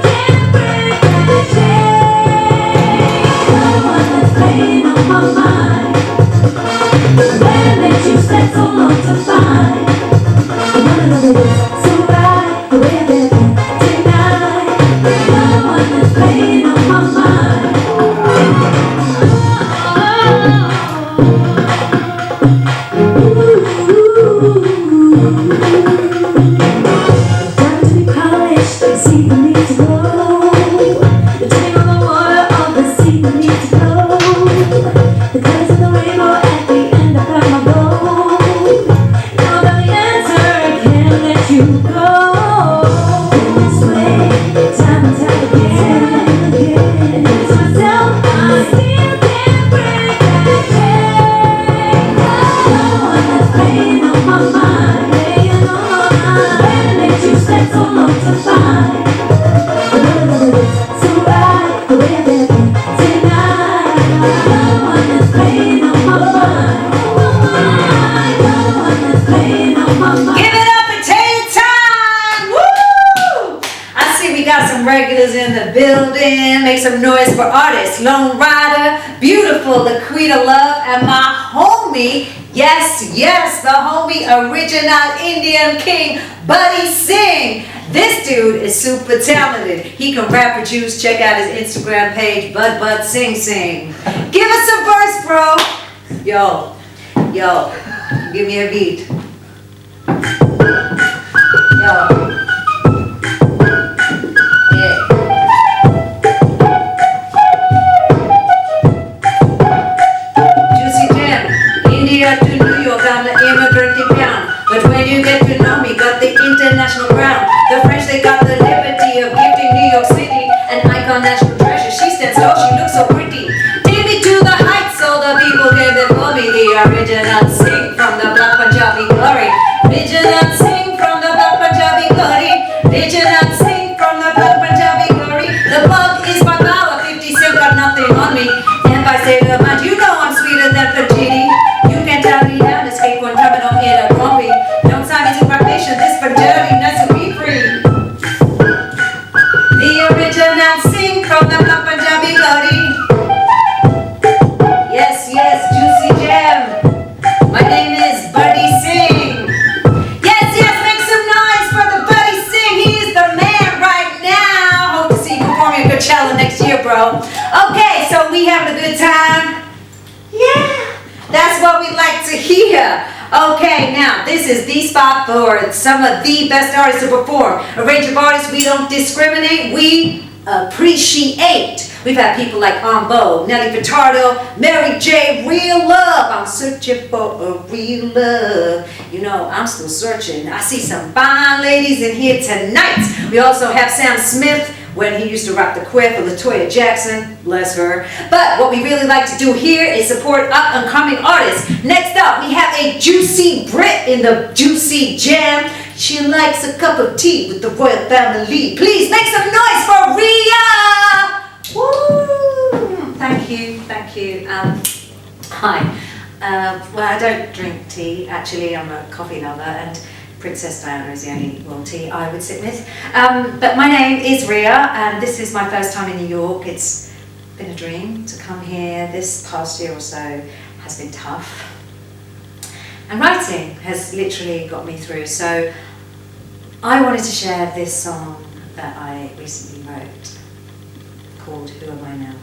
Give it up for Taylor Time! Woo! I see we got some regulars in the building. Make some noise for artists. Lone Rider, Beautiful, Laquita Love, and my homie, yes, the homie original Indian king, Buddy Singh. This dude is super talented. He can rap, produce. Check out his Instagram page, Bud Sing Sing. Give us a verse, bro. Yo, give me a beat. Yo. Yeah. Juicy Jam. India to New York, I'm the immigrant town. But when you get to know me, got the international crown. The French, they got the liberty of gifting New York City an icon, national treasure. She stands tall, she looks so pretty. Take me to the heights, so the people came before me. The original sing from the Black Punjabi glory. Original sing from the Black Punjabi glory. Original sing from the Black Punjabi glory. The bug is my power, 50 Cent got nothing on me. And by state of mind, you know I'm sweeter than Fajiti. You can tell me down, escape one terminal in a Gombe. Don't sign me to probation, this for dirty, nice to be free. The original sing from the Black Punjabi glory. Yes, Juicy Jam. My name is Buddy Singh. Yes, make some noise for the Buddy Singh. He is the man right now. Hope to see you performing at Coachella next year, bro. Okay, so we having a good time? Yeah, that's what we like to hear. Okay, now this is the spot for some of the best artists to perform. A range of artists, we don't discriminate, we appreciate. We've had people like Ambo, Nelly Furtado, Mary J, Real Love. I'm searching for a real love. You know, I'm still searching. I see some fine ladies in here tonight. We also have Sam Smith, when he used to rock the quiff, for LaToya Jackson, bless her. But what we really like to do here is support up-and-coming artists. Next up, we have a Juicy Brit in the Juicy Jam. She likes a cup of tea with the royal family. Please make some noise for Rhea! Woo! Thank you. Hi. Well, I don't drink tea. Actually, I'm a coffee lover, and Princess Diana is the only royalty I would sit with. But my name is Rhea, and this is my first time in New York. It's been a dream to come here. This past year or so has been tough. And writing has literally got me through. So I wanted to share this song that I recently wrote called Who Am I Now?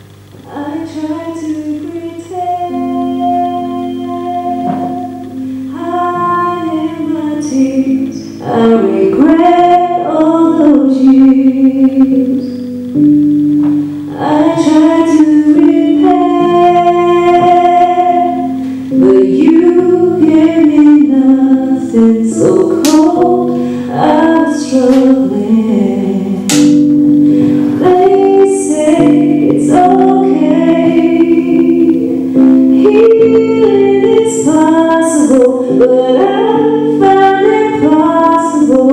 I try to pretend hiding my tears. I regret all those years. I try to repent, but you gave me nothing so cold. I was struggling. They say it's okay. Healing is possible, but I find it possible.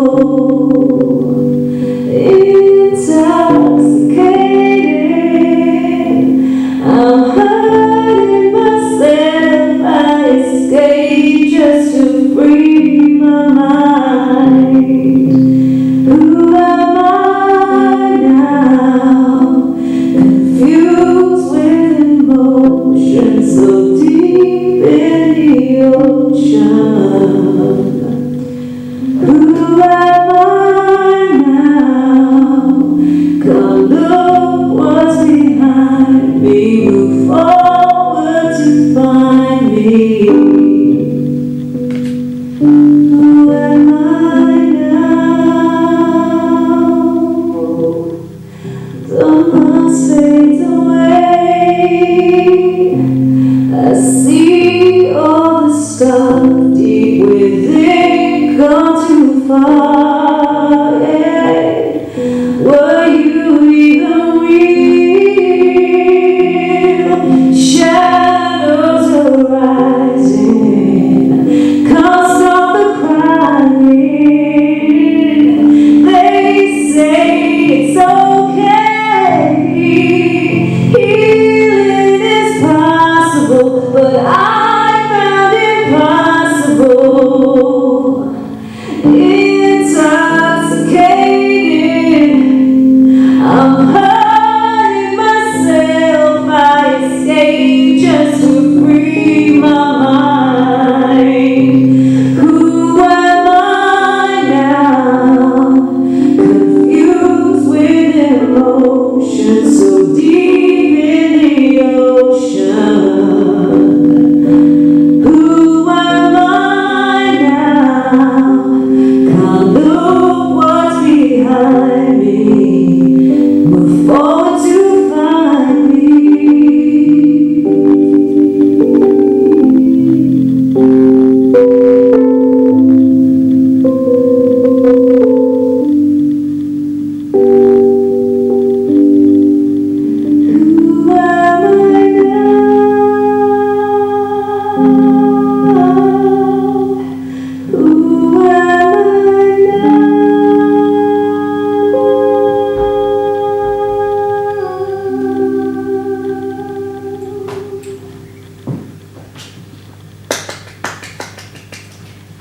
Intoxicated, I'm hurting myself. I escape just to free my mind. Who am I now? Confused with emotion so deep in the ocean. Who am I now? Come look what's behind me. Move forward to find me. Who am I now? The mask fades away. I see all the stuff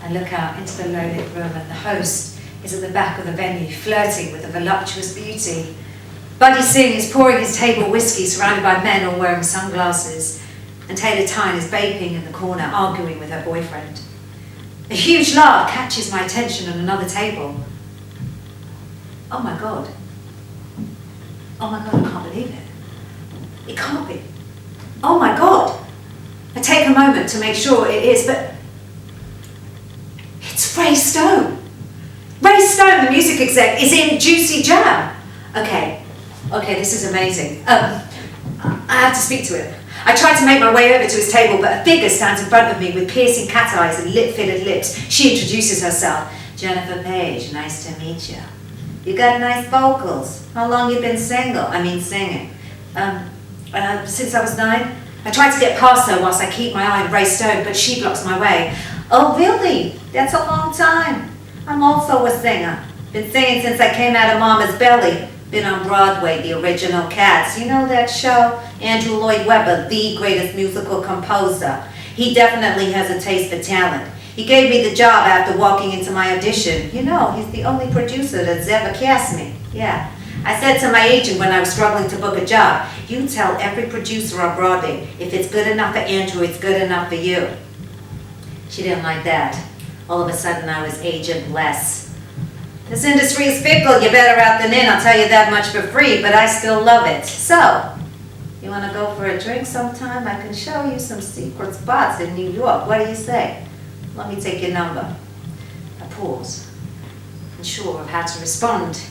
I look out into the low-lit room and the host is at the back of the venue, flirting with a voluptuous beauty. Buddy Singh is pouring his table whiskey surrounded by men all wearing sunglasses, and Taylor Tyne is vaping in the corner, arguing with her boyfriend. A huge laugh catches my attention on another table. Oh my God. Oh my God, I can't believe it. It can't be. Oh my God. I take a moment to make sure it is, but it's Ray Stone. Ray Stone, the music exec, is in Juicy Jam. Okay, this is amazing. I have to speak to him. I try to make my way over to his table, but a figure stands in front of me with piercing cat eyes and lip-fitted lips. She introduces herself. Jennifer Page, nice to meet you. You got nice vocals. How long you been single? I mean singing. Since I was 9. I try to get past her whilst I keep my eye on Ray Stone, but she blocks my way. Oh really? That's a long time. I'm also a singer. Been singing since I came out of Mama's belly. Been on Broadway, the original Cats. You know that show? Andrew Lloyd Webber, the greatest musical composer. He definitely has a taste for talent. He gave me the job after walking into my audition. You know, he's the only producer that's ever cast me. Yeah. I said to my agent when I was struggling to book a job, you tell every producer on Broadway, if it's good enough for Andrew, it's good enough for you. She didn't like that. All of a sudden I was agent-less. This industry is fickle, you're better out than in, I'll tell you that much for free, but I still love it. So, you want to go for a drink sometime? I can show you some secret spots in New York. What do you say? Let me take your number. I pause. Unsure of how to respond.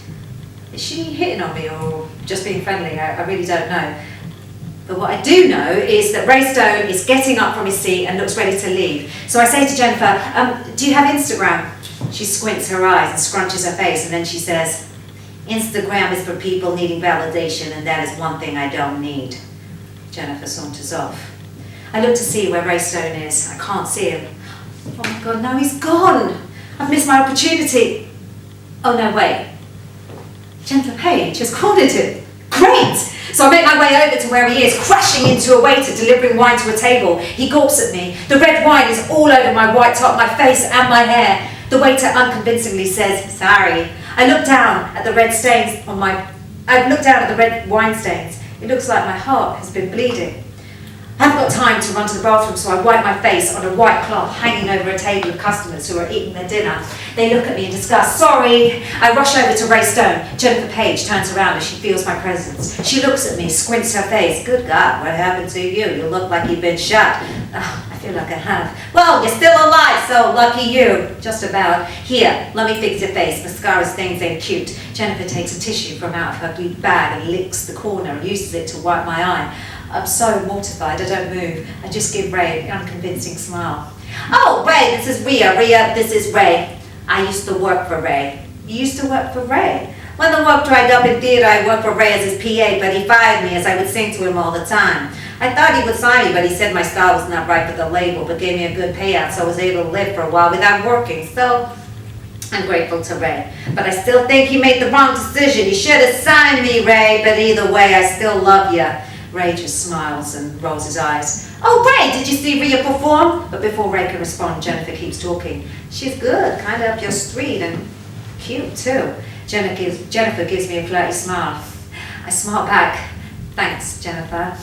Is she hitting on me or just being friendly? I really don't know. But what I do know is that Ray Stone is getting up from his seat and looks ready to leave. So I say to Jennifer, do you have Instagram? She squints her eyes and scrunches her face, and then she says, Instagram is for people needing validation, and that is one thing I don't need. Jennifer saunters off. I look to see where Ray Stone is. I can't see him. Oh my God, no, he's gone. I've missed my opportunity. Oh no, wait. Jennifer Page has cornered him. Great! So I make my way over to where he is, crashing into a waiter delivering wine to a table. He gawps at me. The red wine is all over my white top, my face and my hair. The waiter unconvincingly says, sorry. I look down at the red stains on the red wine stains. It looks like my heart has been bleeding. I haven't got time to run to the bathroom, so I wipe my face on a white cloth hanging over a table of customers who are eating their dinner. They look at me in disgust. Sorry. I rush over to Ray Stone. Jennifer Page turns around as she feels my presence. She looks at me, squints her face. Good God, what happened to you? You look like you've been shot. Oh, I feel like I have. Well, you're still alive, so lucky you. Just about. Here, let me fix your face. Mascara stains ain't cute. Jennifer takes a tissue from out of her blue bag and licks the corner and uses it to wipe my eye. I'm so mortified, I don't move. I just give Ray an unconvincing smile. Oh, Ray, this is Rhea. Rhea, this is Ray. I used to work for Ray. You used to work for Ray? When the work dried up in theater, I worked for Ray as his PA, but he fired me as I would sing to him all the time. I thought he would sign me, but he said my style was not right for the label, but gave me a good payout, so I was able to live for a while without working. So, I'm grateful to Ray. But I still think he made the wrong decision. He should have signed me, Ray, but either way, I still love you. Ray just smiles and rolls his eyes. Oh, Ray, did you see Rhea perform? But before Ray can respond, Jennifer keeps talking. She's good, kind of up your street, and cute too. Jennifer gives me a flirty smile. I smile back. Thanks, Jennifer.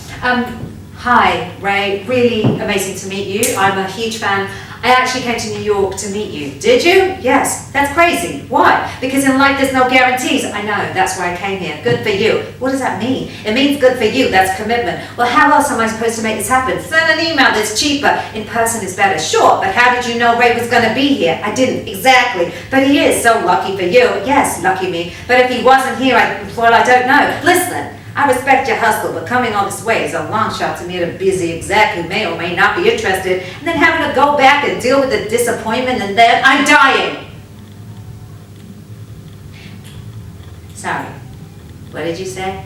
Hi, Ray. Really amazing to meet you. I'm a huge fan. I actually came to New York to meet you. Did you? Yes. That's crazy. Why? Because in life there's no guarantees. I know. That's why I came here. Good for you. What does that mean? It means good for you. That's commitment. Well, how else am I supposed to make this happen? Send an email that's cheaper. In person is better. Sure, but how did you know Ray was going to be here? I didn't. Exactly. But he is. So lucky for you. Yes, lucky me. But if he wasn't here, well, I don't know. Listen. I respect your hustle, but coming all this way is a long shot to meet a busy exec who may or may not be interested, and then having to go back and deal with the disappointment, and then I'm dying. Sorry, what did you say?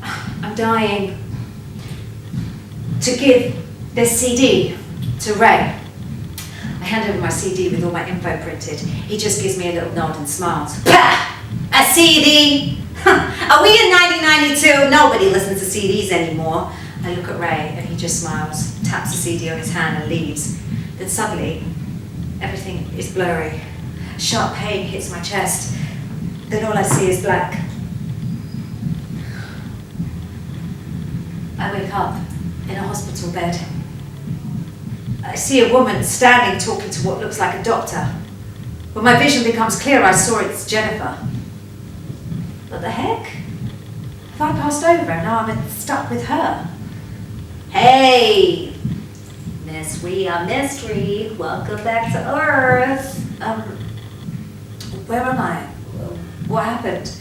I'm dying to give this CD to Ray. I hand over my CD with all my info printed. He just gives me a little nod and smiles. Pah! A CD? Are we in 1992? Nobody listens to CDs anymore. I look at Ray and he just smiles, taps the CD on his hand and leaves. Then suddenly, everything is blurry. Sharp pain hits my chest. Then all I see is black. I wake up in a hospital bed. I see a woman standing talking to what looks like a doctor. When my vision becomes clear, I saw it's Jennifer. What the heck? Have I passed over and now I'm stuck with her? Hey! Miss Rhea, Mystery, welcome back to Earth. Where am I? What happened?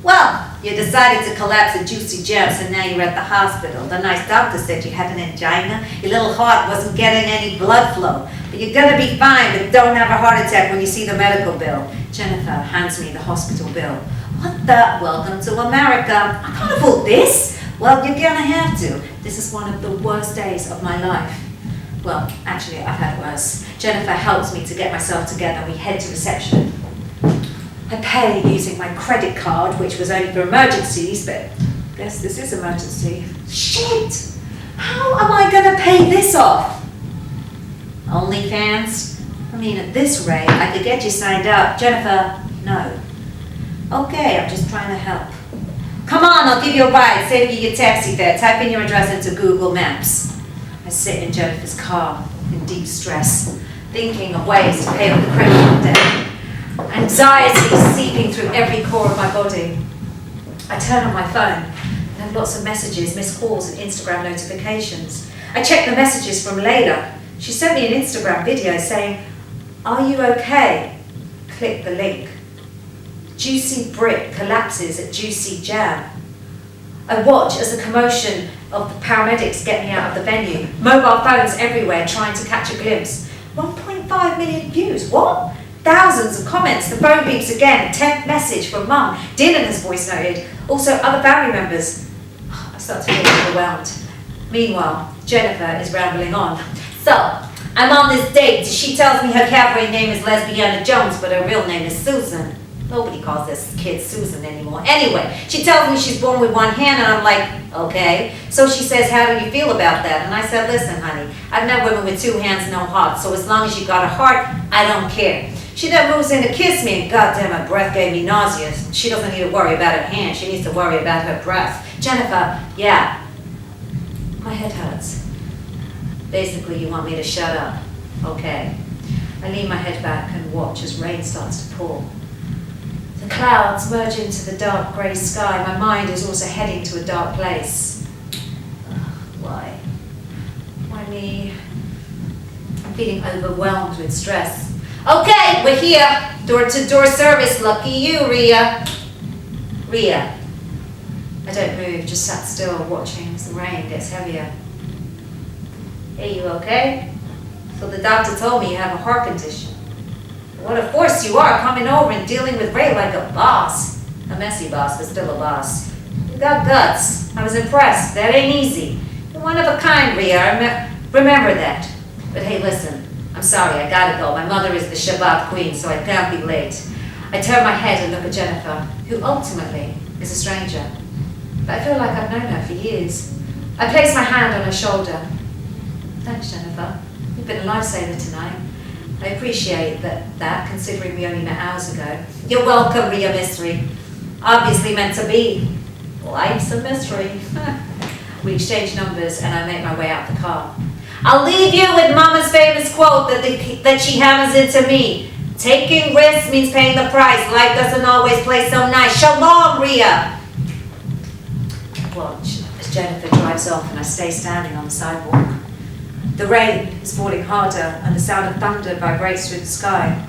Well, you decided to collapse a juicy gem, so now you're at the hospital. The nice doctor said you had an angina. Your little heart wasn't getting any blood flow. But you're gonna be fine, but don't have a heart attack when you see the medical bill. Jennifer hands me the hospital bill. What the? Welcome to America. I can't afford this. Well, you're gonna have to. This is one of the worst days of my life. Well, actually, I've had worse. Jennifer helps me to get myself together. We head to reception. I pay using my credit card, which was only for emergencies, but I guess this is emergency. Shit! How am I gonna pay this off? OnlyFans? I mean, at this rate, I could get you signed up. Jennifer, no. Okay, I'm just trying to help. Come on, I'll give you a ride, save you your taxi fare. Type in your address into Google Maps. I sit in Jennifer's car in deep stress, thinking of ways to pay off the credit card debt. Anxiety seeping through every core of my body. I turn on my phone and have lots of messages, missed calls and Instagram notifications. I check the messages from Layla. She sent me an Instagram video saying, "Are you okay?" Click the link. Juicy brick collapses at juicy jam. I watch as the commotion of the paramedics get me out of the venue. Mobile phones everywhere trying to catch a glimpse. 1.5 million views, what? Thousands of comments, the phone beeps again, 10th message from Mum. Dylan has voice noted, also other family members. I start to feel overwhelmed. Meanwhile, Jennifer is rambling on. So, I'm on this date. She tells me her cabaret name is Lesbiana Jones, but her real name is Susan. Nobody calls this kid Susan anymore. Anyway, she tells me she's born with one hand, and I'm like, okay. So she says, how do you feel about that? And I said, listen, honey, I've met women with 2 hands, no heart, so as long as you got a heart, I don't care. She then moves in to kiss me, and goddamn, her breath gave me nausea. She doesn't need to worry about her hand, she needs to worry about her breath. Jennifer, yeah. My head hurts. Basically, you want me to shut up. Okay. I lean my head back and watch as rain starts to pour. The clouds merge into the dark grey sky. My mind is also heading to a dark place. Why? Why me? I'm feeling overwhelmed with stress. Okay, we're here. Door-to-door service. Lucky you, Rhea. Rhea. I don't move, just sat still, watching as the rain gets heavier. Hey, you okay? So the doctor told me you have a heart condition. What a force you are, coming over and dealing with Ray like a boss. A messy boss, but still a boss. You got guts. I was impressed. That ain't easy. You're one of a kind, Rhea. Remember that. But hey, listen. I'm sorry, I gotta go. My mother is the Shabbat queen, so I can't be late. I turn my head and look at Jennifer, who ultimately is a stranger. But I feel like I've known her for years. I place my hand on her shoulder. Thanks, Jennifer. You've been a lifesaver tonight. I appreciate that, considering we only met hours ago. You're welcome, Rhea Mystery. Obviously meant to be. Life's a mystery. We exchange numbers and I make my way out the car. I'll leave you with Mama's famous quote that she hammers into me. Taking risks means paying the price. Life doesn't always play so nice. Shalom, Rhea. I watch as Jennifer drives off and I stay standing on the sidewalk. The rain is falling harder and the sound of thunder vibrates through the sky.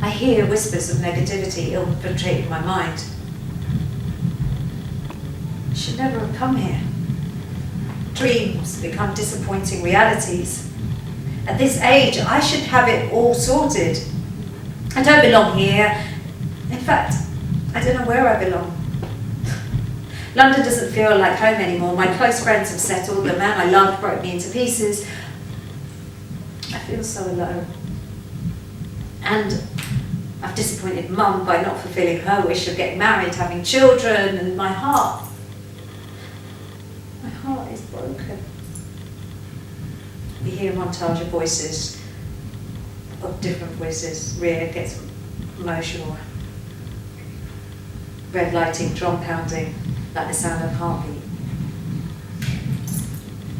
I hear whispers of negativity infiltrating my mind. I should never have come here. Dreams become disappointing realities. At this age, I should have it all sorted. I don't belong here. In fact, I don't know where I belong. London doesn't feel like home anymore. My close friends have settled. The man I loved broke me into pieces. I feel so alone. And I've disappointed Mum by not fulfilling her wish of getting married, having children, and my heart is broken. You hear a montage of voices, of different voices. Rhea gets emotional. Red lighting, drum pounding, like the sound of heartbeat.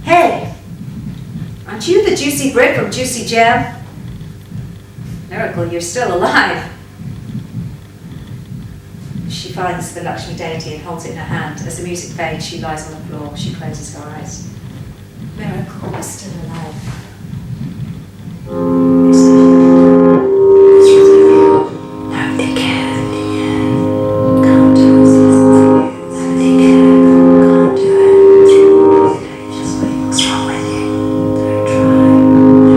Hey! Aren't you the Juicy Brit from Juicy Jam? Miracle, you're still alive. She finds the Lakshmi deity and holds it in her hand. As the music fades, she lies on the floor. She closes her eyes. Miracle, you're still alive. Nobody cares in the end. Come to us, listen to you. Nobody cares. Come to it. Just wait. What's wrong with you? Don't try.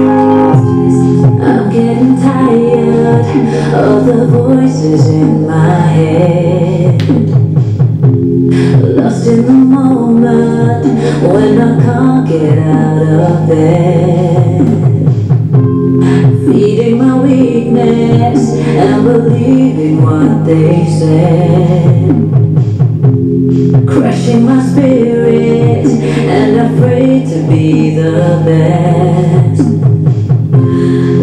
Nobody wants to listen. I'm getting tired of the voices in my head. Lost in the moment when I can't get out of bed. Feeding my weakness and believing what they said. Crushing my spirit and afraid to be the best.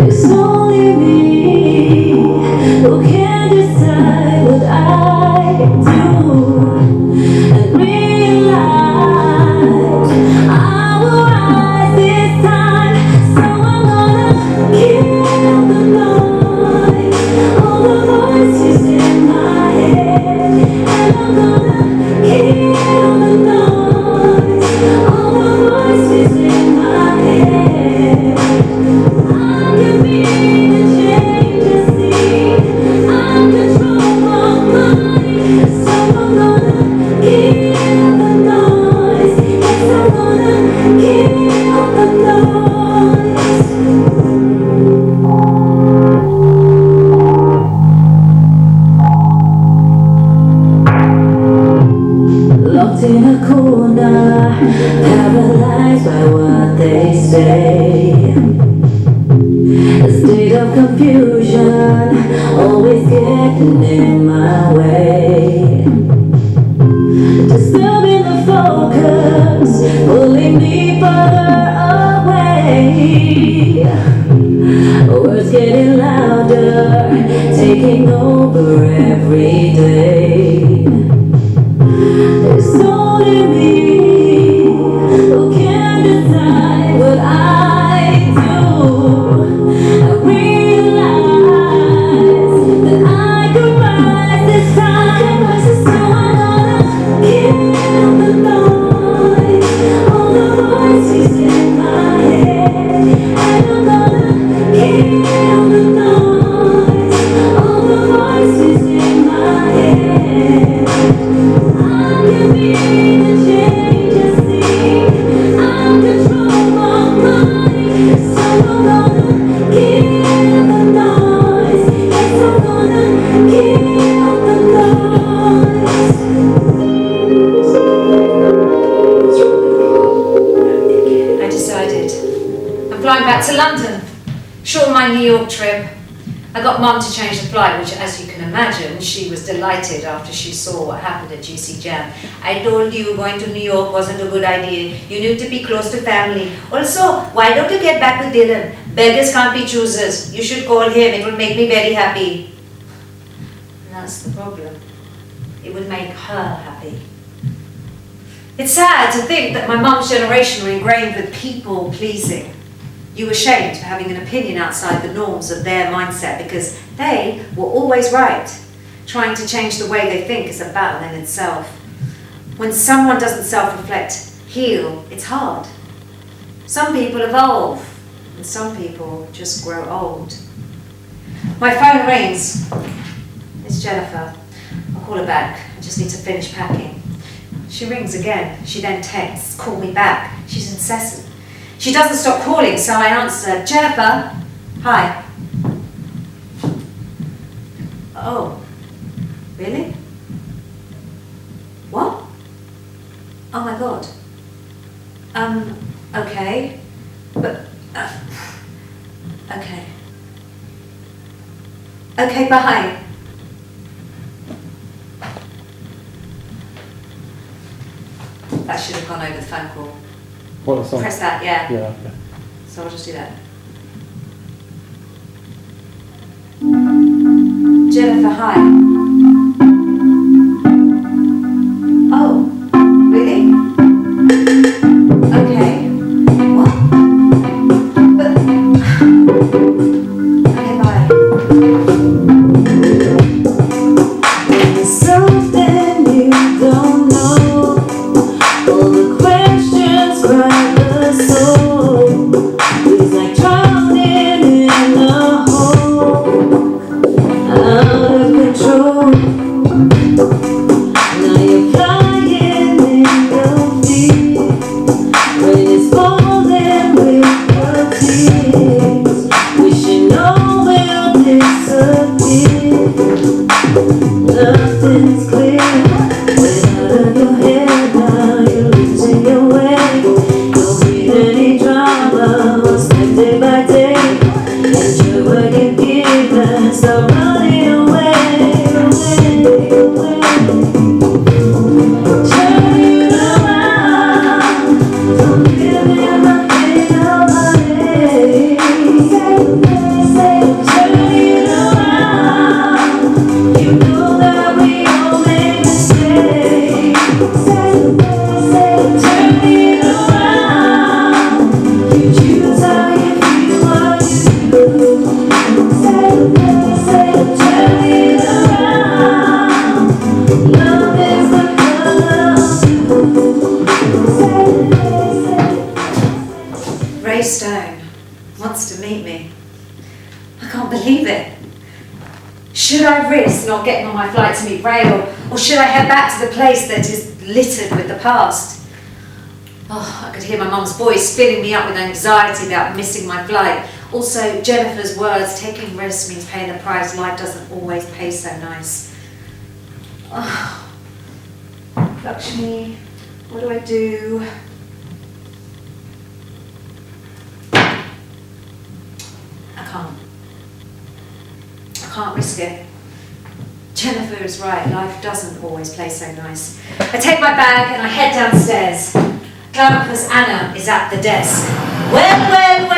It's only me who can decide what I do and realize I will rise this time. So I'm gonna kill the noise, all the voices in my head, and I'm gonna kill the noise, all the voices in my head. I can be the change I see. I control my mind, so I'm gonna kill the noise. Yes, I'm gonna kill the noise. Locked in a corner, paralyzed by what they say. A state of confusion, always getting in my way. Disturbing the focus, pulling me further away. Words getting louder, taking over every day. It's only me who can decide what I do. I realize that I could rise this time. So I'm gonna kill the noise, all the voices in my head, and I'm gonna kill the noise, all the voices in my head. I can be the change I see. I control my mind, so I'm gonna kill the noise. Yes, I'm gonna kill the noise. I decided. I'm flying back to London. Short my New York trip. I got Mum to change the flight, which, as you can imagine, she was delighted after she saw what happened at Juicy Jam. I told you going to New York wasn't a good idea. You need to be close to family. Also, why don't you get back with Dylan? Beggars can't be choosers. You should call him. It will make me very happy. And that's the problem. It would make her happy. It's sad to think that my mum's generation were ingrained with people pleasing. You were shamed for having an opinion outside the norms of their mindset because they were always right. Trying to change the way they think is a battle in itself. When someone doesn't self-reflect, heal, it's hard. Some people evolve, and some people just grow old. My phone rings. It's Jennifer. I'll call her back. I just need to finish packing. She rings again. She then texts, call me back. She's incessant. She doesn't stop calling, so I answer, Jennifer, hi. Oh, really? What? Oh my God. Okay, but, okay. Okay, bye. That should have gone over the phone call. What a song. Press that, yeah. Yeah, okay. So I'll just do that. Jennifer, hi. Oh, really? Okay. What? But... Okay, bye. Something you don't know. All the questions cry the soul. It's like drowning in a hole. Out of control. Now you're flying in your feet. When it's falling with your tears. Wishing all will disappear. Nothing's clear without your head. Now you're losing your way. Don't need any drama. One step day by day. Enjoy what you give and stop running away, away, away. Turn it around. Don't give me nothing nobody. Turn it around. You know that we all make mistakes. Turn it around. You choose how you feel what you do. Turn it around. Love is the color of Ray Stone wants to meet me. I can't believe it. Should I risk not getting on my flight to meet Ray, or should I head back to the place that is littered with the past? Oh, I could hear my mum's voice filling me up with anxiety about missing my flight. Also, Jennifer's words, taking risks means paying the price. Life doesn't always pay so nice. Oh. Lakshmi, what do I do? I can't risk it. Jennifer is right, life doesn't always play so nice. I take my bag and I head downstairs. Glamorous Anna is at the desk. Well,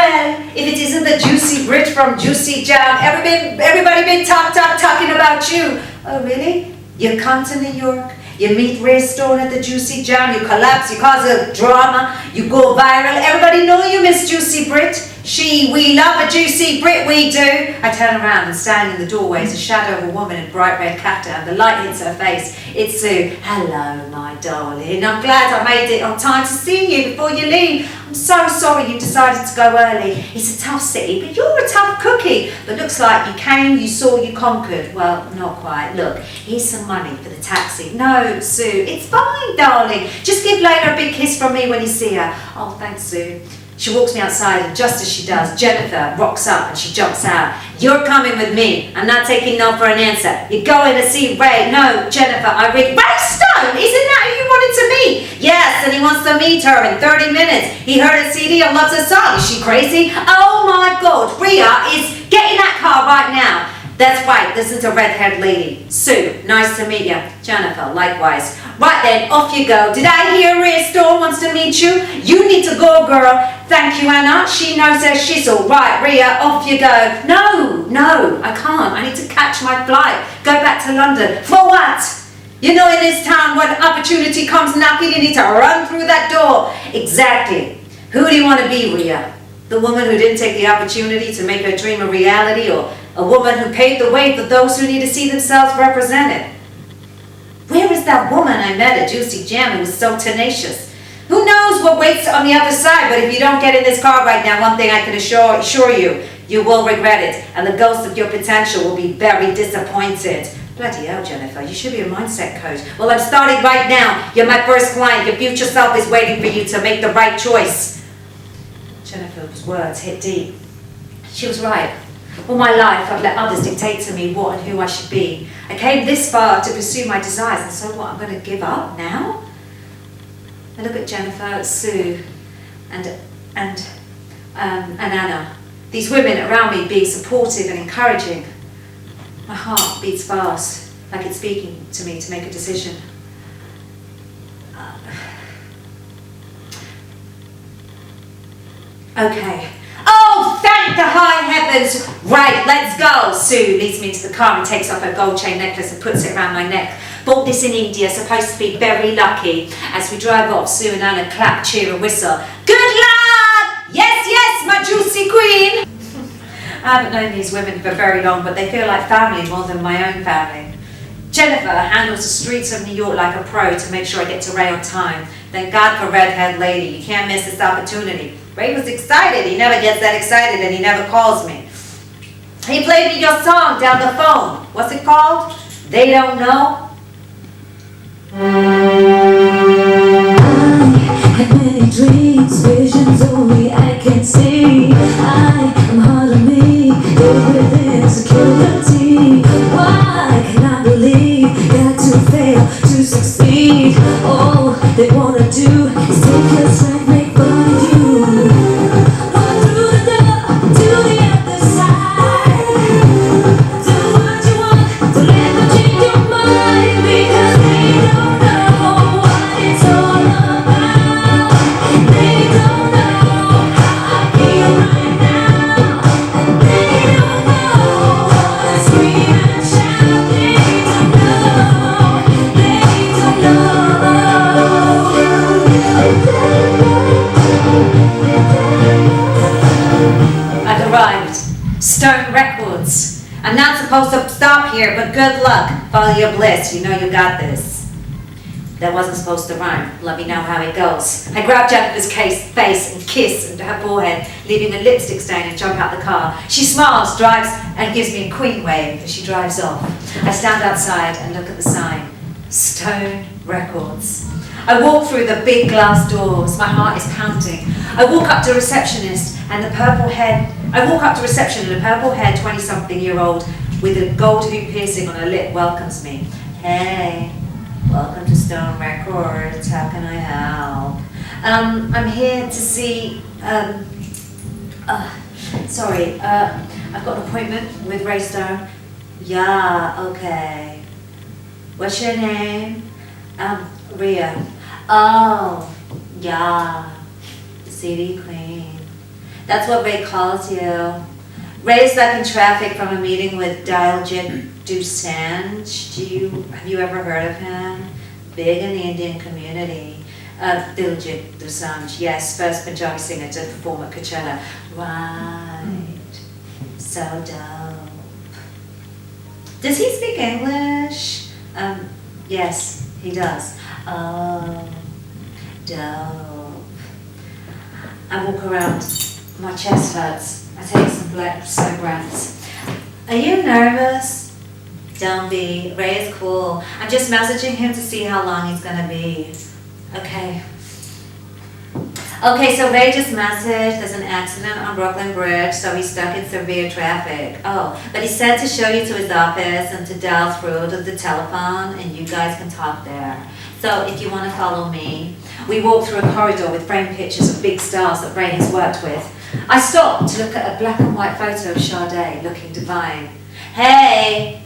if it isn't the Juicy Brit from Juicy Jam, everybody been talking about you. Oh really? You come to New York, you meet Ray Stone at the Juicy Jam, you collapse, you cause a drama, you go viral, everybody know you Miss Juicy Brit. We love a Juicy Brit, we do. I turn around and stand in the doorway as a shadow of a woman in bright red kaftan. The light hits her face. It's Sue. Hello, my darling. I'm glad I made it on time to see you before you leave. I'm so sorry you decided to go early. It's a tough city, but you're a tough cookie. But looks like you came, you saw, you conquered. Well, not quite. Look, here's some money for the taxi. No, Sue, it's fine, darling. Just give Layla a big kiss from me when you see her. Oh, thanks, Sue. She walks me outside, and just as she does, Jennifer rocks up and she jumps out. You're coming with me. I'm not taking no for an answer. You're going to see Ray. No, Jennifer, Ray Stone, isn't that who you wanted to meet? Yes, and he wants to meet her in 30 minutes. He heard a CD and loves a song. Is she crazy? Oh my God, Rhea is getting that car right now. That's right, this is a red-haired lady. Sue, nice to meet you. Jennifer, likewise. Right then, off you go. Did I hear Ray Stone wants to meet you? You need to go, girl. Thank you, Anna. She knows her shizzle. Right, Rhea, off you go. No, I can't. I need to catch my flight. Go back to London. For what? You know, in this town, when opportunity comes knocking, you need to run through that door. Exactly. Who do you want to be, Rhea? The woman who didn't take the opportunity to make her dream a reality, or a woman who paved the way for those who need to see themselves represented? Where is that woman I met at Juicy Jam who was so tenacious? Who knows what waits on the other side, but if you don't get in this car right now, one thing I can assure you, you will regret it, and the ghost of your potential will be very disappointed. Bloody hell, Jennifer, you should be a mindset coach. Well, I'm starting right now. You're my first client. Your future self is waiting for you to make the right choice. Jennifer's words hit deep. She was right. All my life, I've let others dictate to me what and who I should be. I came this far to pursue my desires, and so what, I'm going to give up now? I look at Jennifer, Sue, and Anna. These women around me being supportive and encouraging. My heart beats fast, like it's speaking to me to make a decision. Okay, the high heavens! Right, let's go! Sue leads me into the car and takes off her gold chain necklace and puts it around my neck. Bought this in India, supposed to be very lucky. As we drive off, Sue and Anna clap, cheer and whistle. Good luck! Yes, yes, my juicy queen! I haven't known these women for very long, but they feel like family more than my own family. Jennifer handles the streets of New York like a pro to make sure I get to Ray on time. Thank God for Redhead Lady. You can't miss this opportunity. Ray was excited. He never gets that excited and he never calls me. He played me your song down the phone. What's it called? They Don't Know? I had many dreams, visions only I can see. I am all of me, filled with insecurity. Why can I believe? Got to fail to succeed. All they wanna do is take your strength, make fun of you. Walk through the door to the other side. Do what you want, don't let them change your mind, because they don't know what it's all about. They don't know how I feel right now. And they don't know what I scream and shout. They don't know. They don't know. I've arrived. Stone Records. I'm not supposed to stop here, but good luck. Follow your bliss. You know you got this. That wasn't supposed to rhyme. Let me know how it goes. I grab Jennifer's face and kiss into her forehead, leaving a lipstick stain, and jump out the car. She smiles, drives, and gives me a queen wave as she drives off. I stand outside and look at the sign. Stone Records. I walk through the big glass doors. My heart is pounding. I walk up to receptionist and a purple haired 20-something-year-old with a gold hoop piercing on her lip welcomes me. Hey, welcome to Stone Records. How can I help? I'm here to see. Sorry. I've got an appointment with Ray Stone. Yeah. Okay. What's your name? Rhea. Oh, yeah. The CD Queen. That's what Ray calls you. Ray's stuck in traffic from a meeting with Diljit Dosanjh. Have you ever heard of him? Big in the Indian community. Diljit Dosanjh, yes, first Punjabi singer to perform at Coachella. Right. So dope. Does he speak English? Yes, he does. Oh, dope. I walk around, my chest hurts. I take some black Cigarettes. Are you nervous? Don't be. Ray is cool. I'm just messaging him to see how long he's gonna be. Okay. Okay, so Ray just messaged there's an accident on Brooklyn Bridge, so he's stuck in severe traffic. Oh, but he said to show you to his office and to dial through to the telephone, and you guys can talk there. So if you want to follow me, we walk through a corridor with framed pictures of big stars that Ray has worked with. I stop to look at a black and white photo of Sade looking divine. Hey,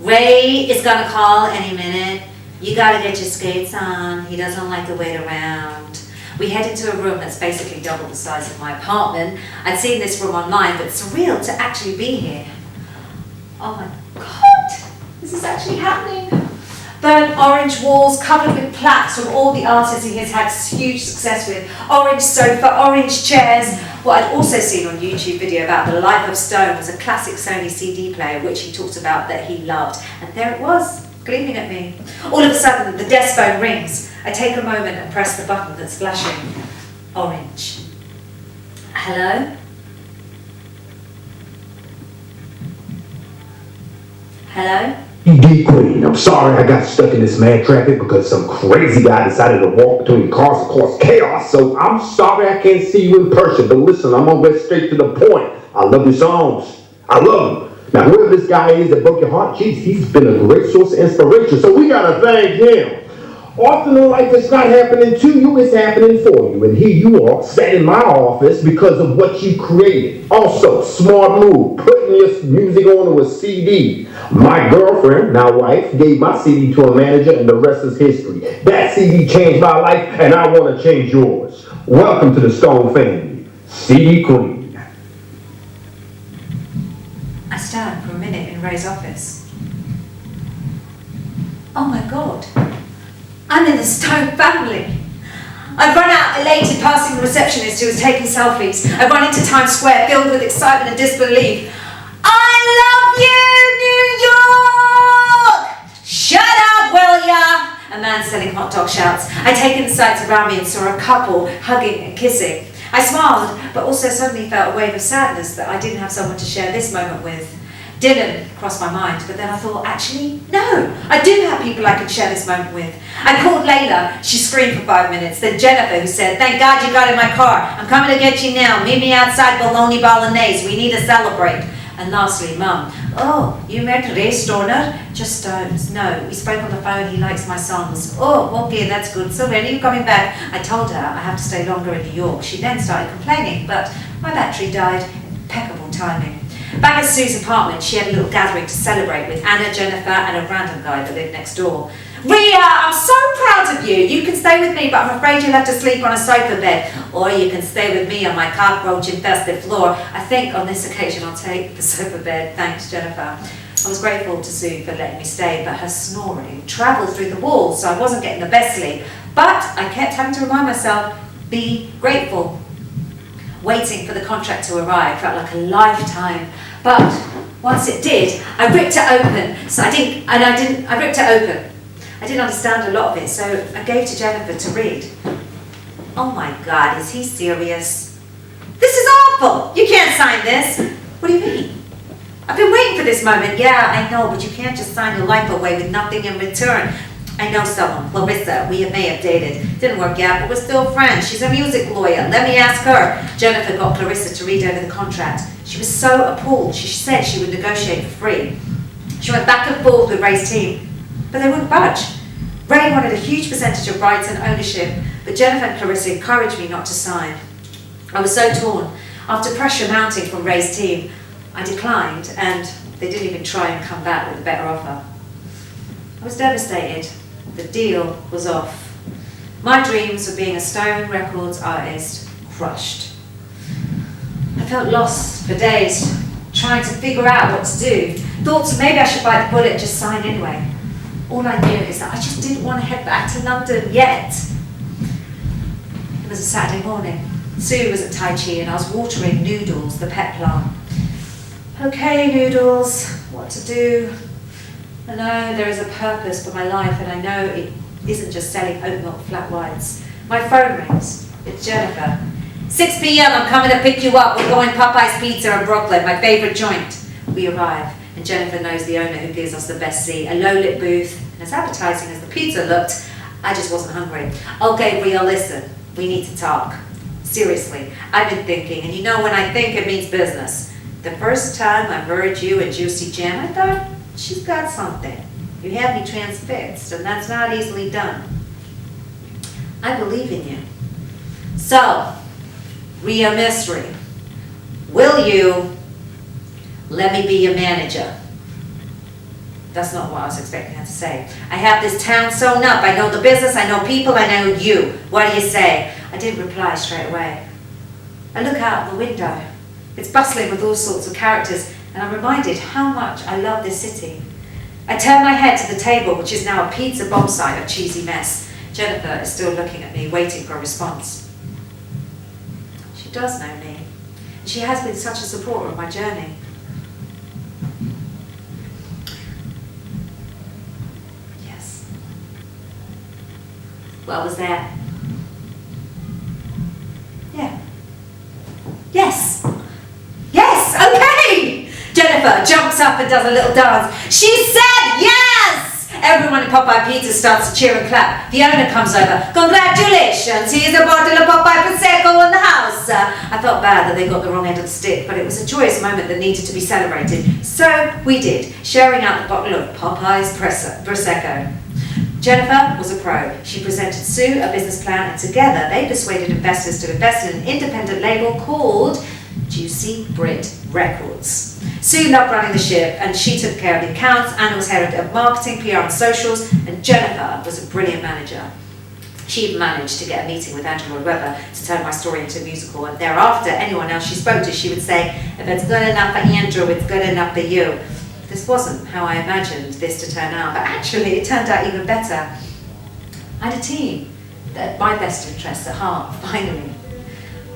Ray is gonna call any minute. You gotta get your skates on. He doesn't like to wait around. We head into a room that's basically double the size of my apartment. I'd seen this room online, but it's surreal to actually be here. Oh my God, this is actually happening. Burnt orange walls covered with plaques from all the artists he has had huge success with. Orange sofa, orange chairs. What I'd also seen on YouTube video about the life of Stone was a classic Sony CD player, which he talked about that he loved. And there it was, gleaming at me. All of a sudden, the desk phone rings. I take a moment and press the button that's flashing orange. Hello? Hello? D Queen, I'm sorry I got stuck in this mad traffic because some crazy guy decided to walk between cars and cause chaos, so I'm sorry I can't see you in person, but listen, I'm gonna get straight to the point. I love your songs. I love them. Now, whoever this guy is that broke your heart, geez, he's been a great source of inspiration, so we gotta thank him. Often in life, it's not happening to you, it's happening for you. And here you are, sat in my office because of what you created. Also, smart move, putting your music onto a CD. My girlfriend, now wife, gave my CD to a manager, and the rest is history. That CD changed my life, and I want to change yours. Welcome to the Stone family, CD Queen. minute in Ray's office. Oh my God, I'm in the Stone family. I run out elated, passing the receptionist who was taking selfies. I run into Times Square filled with excitement and disbelief. I love you, New York! Shut up, will ya? A man selling hot dog shouts. I take in the sights around me and saw a couple hugging and kissing. I smiled, but also suddenly felt a wave of sadness that I didn't have someone to share this moment with. Dylan crossed my mind, but then I thought, actually, no, I do have people I could share this moment with. I called Layla. She screamed for 5 minutes. Then Jennifer, who said, thank God you got in my car. I'm coming to get you now. Meet me outside Bologna Bolognese. We need to celebrate. And lastly, Mum. Oh, you met Ray Stoner? Just Stones. No, we spoke on the phone. He likes my songs. Oh, okay, that's good. So when are you coming back? I told her I have to stay longer in New York. She then started complaining, but my battery died. Impeccable timing. Back at Sue's apartment, she had a little gathering to celebrate with Anna, Jennifer, and a random guy that lived next door. Ria, I'm so proud of you. You can stay with me, but I'm afraid you'll have to sleep on a sofa bed. Or you can stay with me on my cockroach-infested floor. I think on this occasion I'll take the sofa bed. Thanks, Jennifer. I was grateful to Sue for letting me stay, but her snoring travelled through the walls, so I wasn't getting the best sleep. But I kept having to remind myself, be grateful. Waiting for the contract to arrive felt like a lifetime. But once it did, I ripped it open. I ripped it open. I didn't understand a lot of it, so I gave to Jennifer to read. Oh my God, is he serious? This is awful! You can't sign this! What do you mean? I've been waiting for this moment. Yeah, I know, but you can't just sign your life away with nothing in return. I know someone, Clarissa, we may have dated. Didn't work out, but we're still friends. She's a music lawyer. Let me ask her. Jennifer got Clarissa to read over the contract. She was so appalled. She said she would negotiate for free. She went back and forth with Ray's team, but they wouldn't budge. Ray wanted a huge percentage of rights and ownership, but Jennifer and Clarissa encouraged me not to sign. I was so torn. After pressure mounting from Ray's team, I declined, and they didn't even try and come back with a better offer. I was devastated. The deal was off. My dreams of being a Stone Records artist crushed. I felt lost for days, trying to figure out what to do. Thought maybe I should bite the bullet and just sign anyway. All I knew is that I just didn't want to head back to London yet. It was a Saturday morning. Sue was at Tai Chi and I was watering Noodles, the pet plant. Okay, Noodles, what to do? I know there is a purpose for my life, and I know it isn't just selling oat milk flat whites. My phone rings. It's Jennifer. 6 p.m. I'm coming to pick you up. We're going Popeye's Pizza in Brooklyn, my favourite joint. We arrive, and Jennifer knows the owner who gives us the best seat, a low-lit booth, and as appetizing as the pizza looked, I just wasn't hungry. Okay, Ria, listen. We need to talk. Seriously, I've been thinking, and you know when I think it means business. The first time I heard you and Juicy Jam, I thought, she's got something. You have me transfixed, and that's not easily done. I believe in you. So, Ria Mystery, will you let me be your manager? That's not what I was expecting her to say. I have this town sewn up. I know the business, I know people, I know you. What do you say? I didn't reply straight away. I look out the window. It's bustling with all sorts of characters, and I'm reminded how much I love this city. I turn my head to the table, which is now a pizza bomb site of cheesy mess. Jennifer is still looking at me, waiting for a response. She does know me, and she has been such a supporter of my journey. Yes. What was that? Yeah. Yes. Yes, okay! Jennifer jumps up and does a little dance. She said yes! Everyone in Popeye Pizza starts to cheer and clap. The owner comes over. Congratulations, here's a bottle of Popeye Prosecco in the house. I felt bad that they got the wrong end of the stick, but it was a joyous moment that needed to be celebrated. So we did, sharing out the bottle of Popeye's Prosecco. Jennifer was a pro. She presented Sue a business plan, and together they persuaded investors to invest in an independent label called Juicy Brit Records. Sue loved running the ship, and she took care of the accounts. Anna was head of marketing, PR and socials, and Jennifer was a brilliant manager. She even managed to get a meeting with Andrew Lloyd Webber to turn my story into a musical, and thereafter anyone else she spoke to, she would say, if it's good enough for Andrew, it's good enough for you. This wasn't how I imagined this to turn out, but actually it turned out even better. I had a team that had my best interests at heart, finally.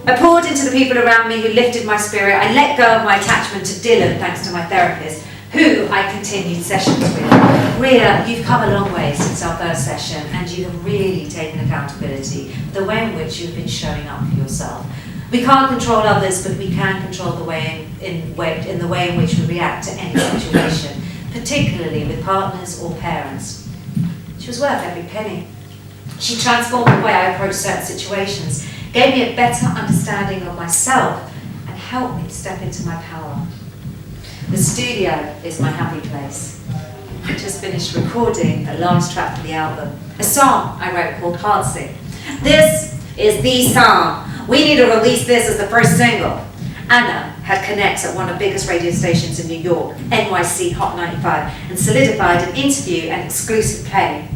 I poured into the people around me who lifted my spirit. I let go of my attachment to Dylan, thanks to my therapist, who I continued sessions with. Ria, you've come a long way since our first session, and you have really taken accountability for the way in which you've been showing up for yourself. We can't control others, but we can control the way in the way in which we react to any situation, particularly with partners or parents. She was worth every penny. She transformed the way I approach certain situations, gave me a better understanding of myself, and helped me step into my power. The studio is my happy place. I just finished recording the last track for the album, a song I wrote called Heartsick. This is the song. We need to release this as the first single. Anna had connects at one of the biggest radio stations in New York, NYC Hot 95, and solidified an interview and exclusive play.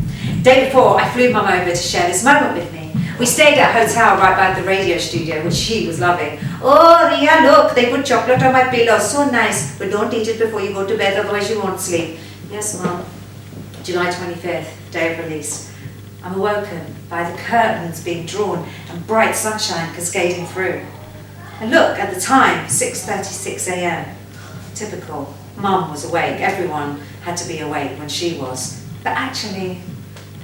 Day before, I flew Mum over to share this moment with me. We stayed at a hotel right by the radio studio, which she was loving. Oh, Ria, look, they put chocolate on my pillow. So nice. But don't eat it before you go to bed, otherwise you won't sleep. Yes, Mum. July 25th, day of release. I'm awoken by the curtains being drawn and bright sunshine cascading through. I look at the time, 6:36 a.m. Typical. Mum was awake. Everyone had to be awake when she was. But actually,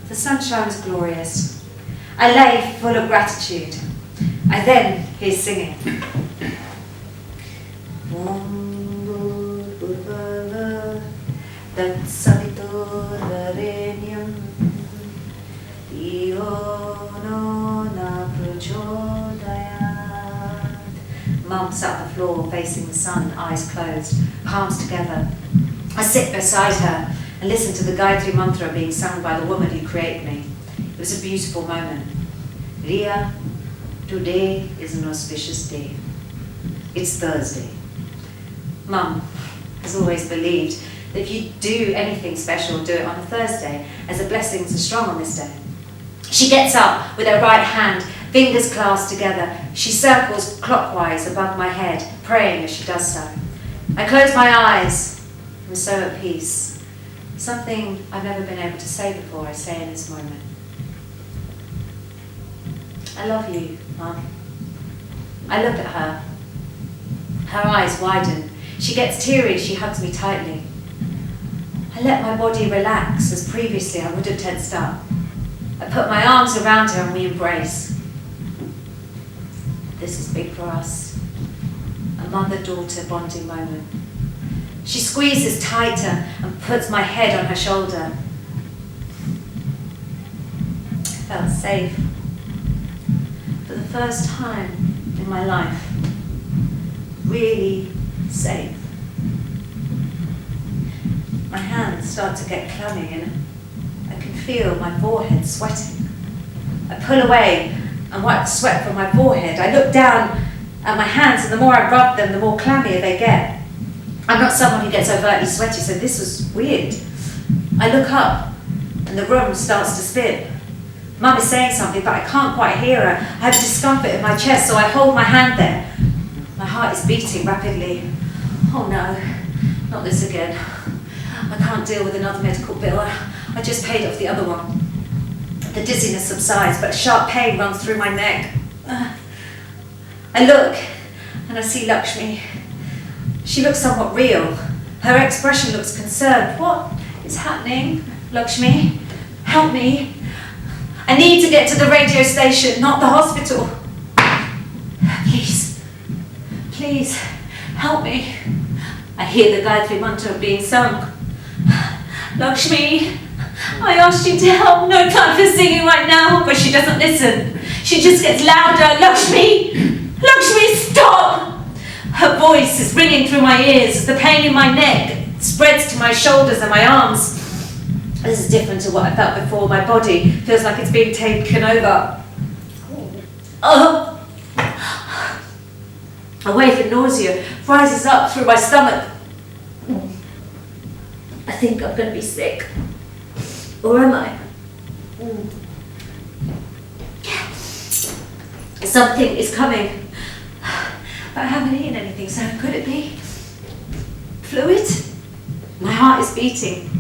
the sunshine was glorious. I lay full of gratitude. I then hear singing. Mum sat on the floor facing the sun, eyes closed, palms together. I sit beside her and listen to the Gayatri mantra being sung by the woman who created me. It was a beautiful moment. Ria, today is an auspicious day. It's Thursday. Mum has always believed that if you do anything special, do it on a Thursday, as the blessings are strong on this day. She gets up with her right hand, fingers clasped together. She circles clockwise above my head, praying as she does so. I close my eyes. I'm so at peace. Something I've never been able to say before, I say in this moment. I love you, Mum. I look at her. Her eyes widen. She gets teary, she hugs me tightly. I let my body relax, as previously I would have tensed up. I put my arms around her and we embrace. This is big for us. A mother-daughter bonding moment. She squeezes tighter and puts my head on her shoulder. I felt safe. For the first time in my life. Really safe. My hands start to get clammy and I can feel my forehead sweating. I pull away and wipe the sweat from my forehead. I look down at my hands and the more I rub them, the more clammier they get. I'm not someone who gets overtly sweaty, so this was weird. I look up and the room starts to spin. Mum is saying something, but I can't quite hear her. I have discomfort in my chest, so I hold my hand there. My heart is beating rapidly. Oh no, not this again. I can't deal with another medical bill. I just paid off the other one. The dizziness subsides, but a sharp pain runs through my neck. I look and I see Lakshmi. She looks somewhat real. Her expression looks concerned. What is happening, Lakshmi? Help me. I need to get to the radio station, not the hospital. Please, please, help me. I hear the Gayatri mantra being sung. Lakshmi, I asked you to help. No time for singing right now, but she doesn't listen. She just gets louder. Lakshmi, Lakshmi, stop! Her voice is ringing through my ears as the pain in my neck spreads to my shoulders and my arms. This is different to what I felt before. My body feels like it's being taken over. A wave of nausea rises up through my stomach. I think I'm going to be sick. Or am I? Something is coming. But I haven't eaten anything, so could it be fluid? My heart is beating.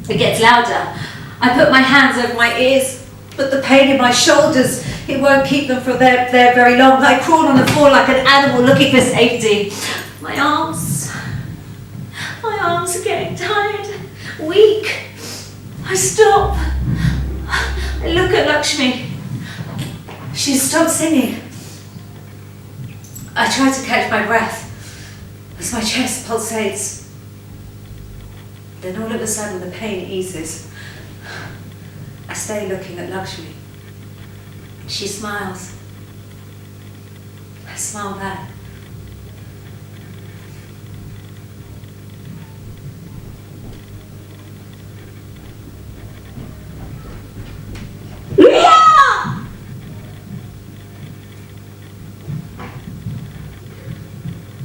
It gets louder. I put my hands over my ears, but the pain in my shoulders, it won't keep them from there very long. I crawl on the floor like an animal looking for safety. My arms are getting tired, weak. I stop. I look at Lakshmi. She's stopped singing. I try to catch my breath as my chest pulsates. Then all of a sudden the pain eases. I stay looking at Lakshmi. She smiles. I smile back.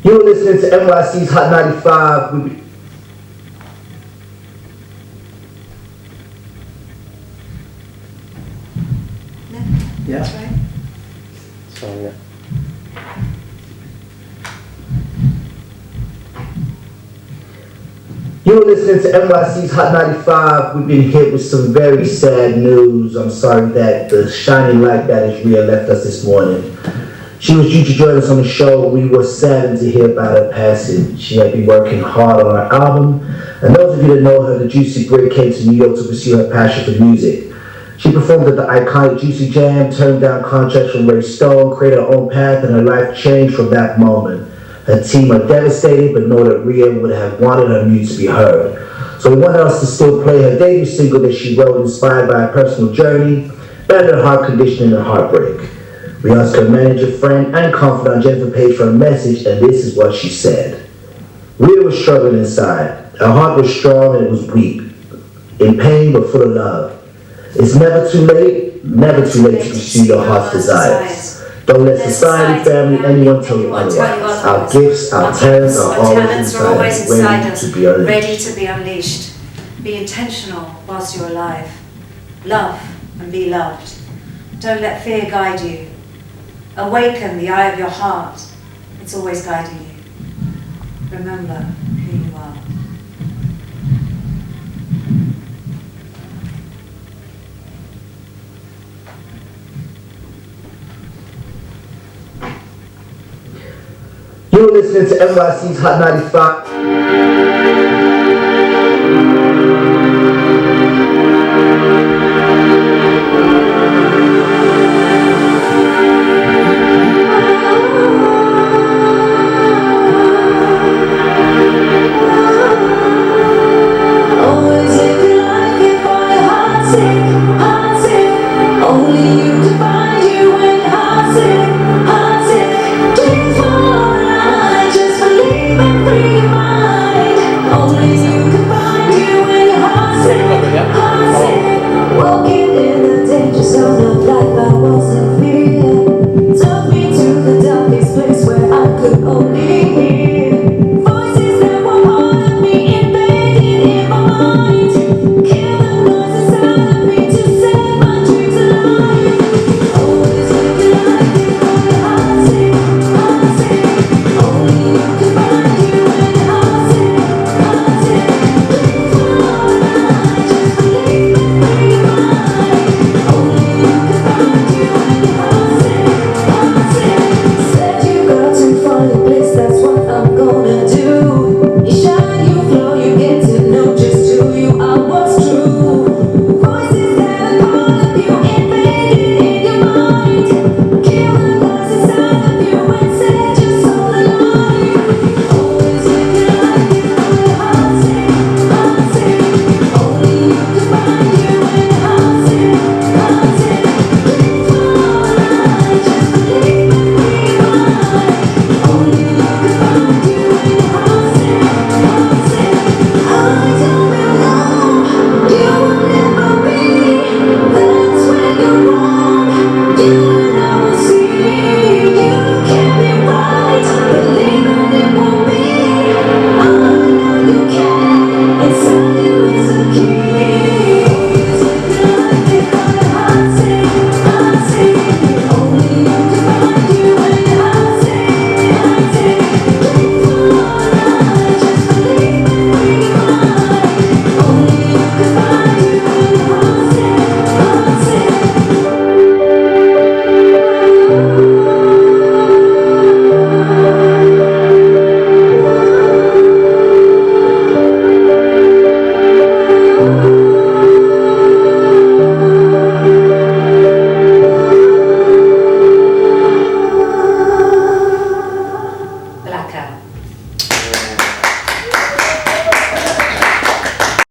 You're listening to NYC's Hot 95. Yeah. That's right. So, yeah. You're listening to NYC's Hot 95. We've been hit with some very sad news. I'm sorry that the shining light that is Rhea left us this morning. She was due to join us on the show. We were saddened to hear about her passing. She had been working hard on her album. And those of you that know her, the Juicy Break came to New York to pursue her passion for music. She performed at the iconic Juicy Jam, turned down contracts from Ray Stone, created her own path, and her life changed from that moment. Her team are devastated, but know that Rhea would have wanted her music to be heard. So we wanted us to still play her debut single that she wrote, inspired by a personal journey, battered heart condition, and heartbreak. We asked her manager, friend, and confidant Jennifer Page for a message, and this is what she said. Rhea was struggling inside. Her heart was strong and it was weak. In pain, but full of love. It's never too late to pursue your heart's desires. Don't let society, family, anyone tell you otherwise. Our gifts, our talents are always inside, ready to be unleashed. Be intentional whilst you're alive. Love and be loved. Don't let fear guide you. Awaken the eye of your heart. It's always guiding you. Remember who you are. You're listening to NYC's Hot 95.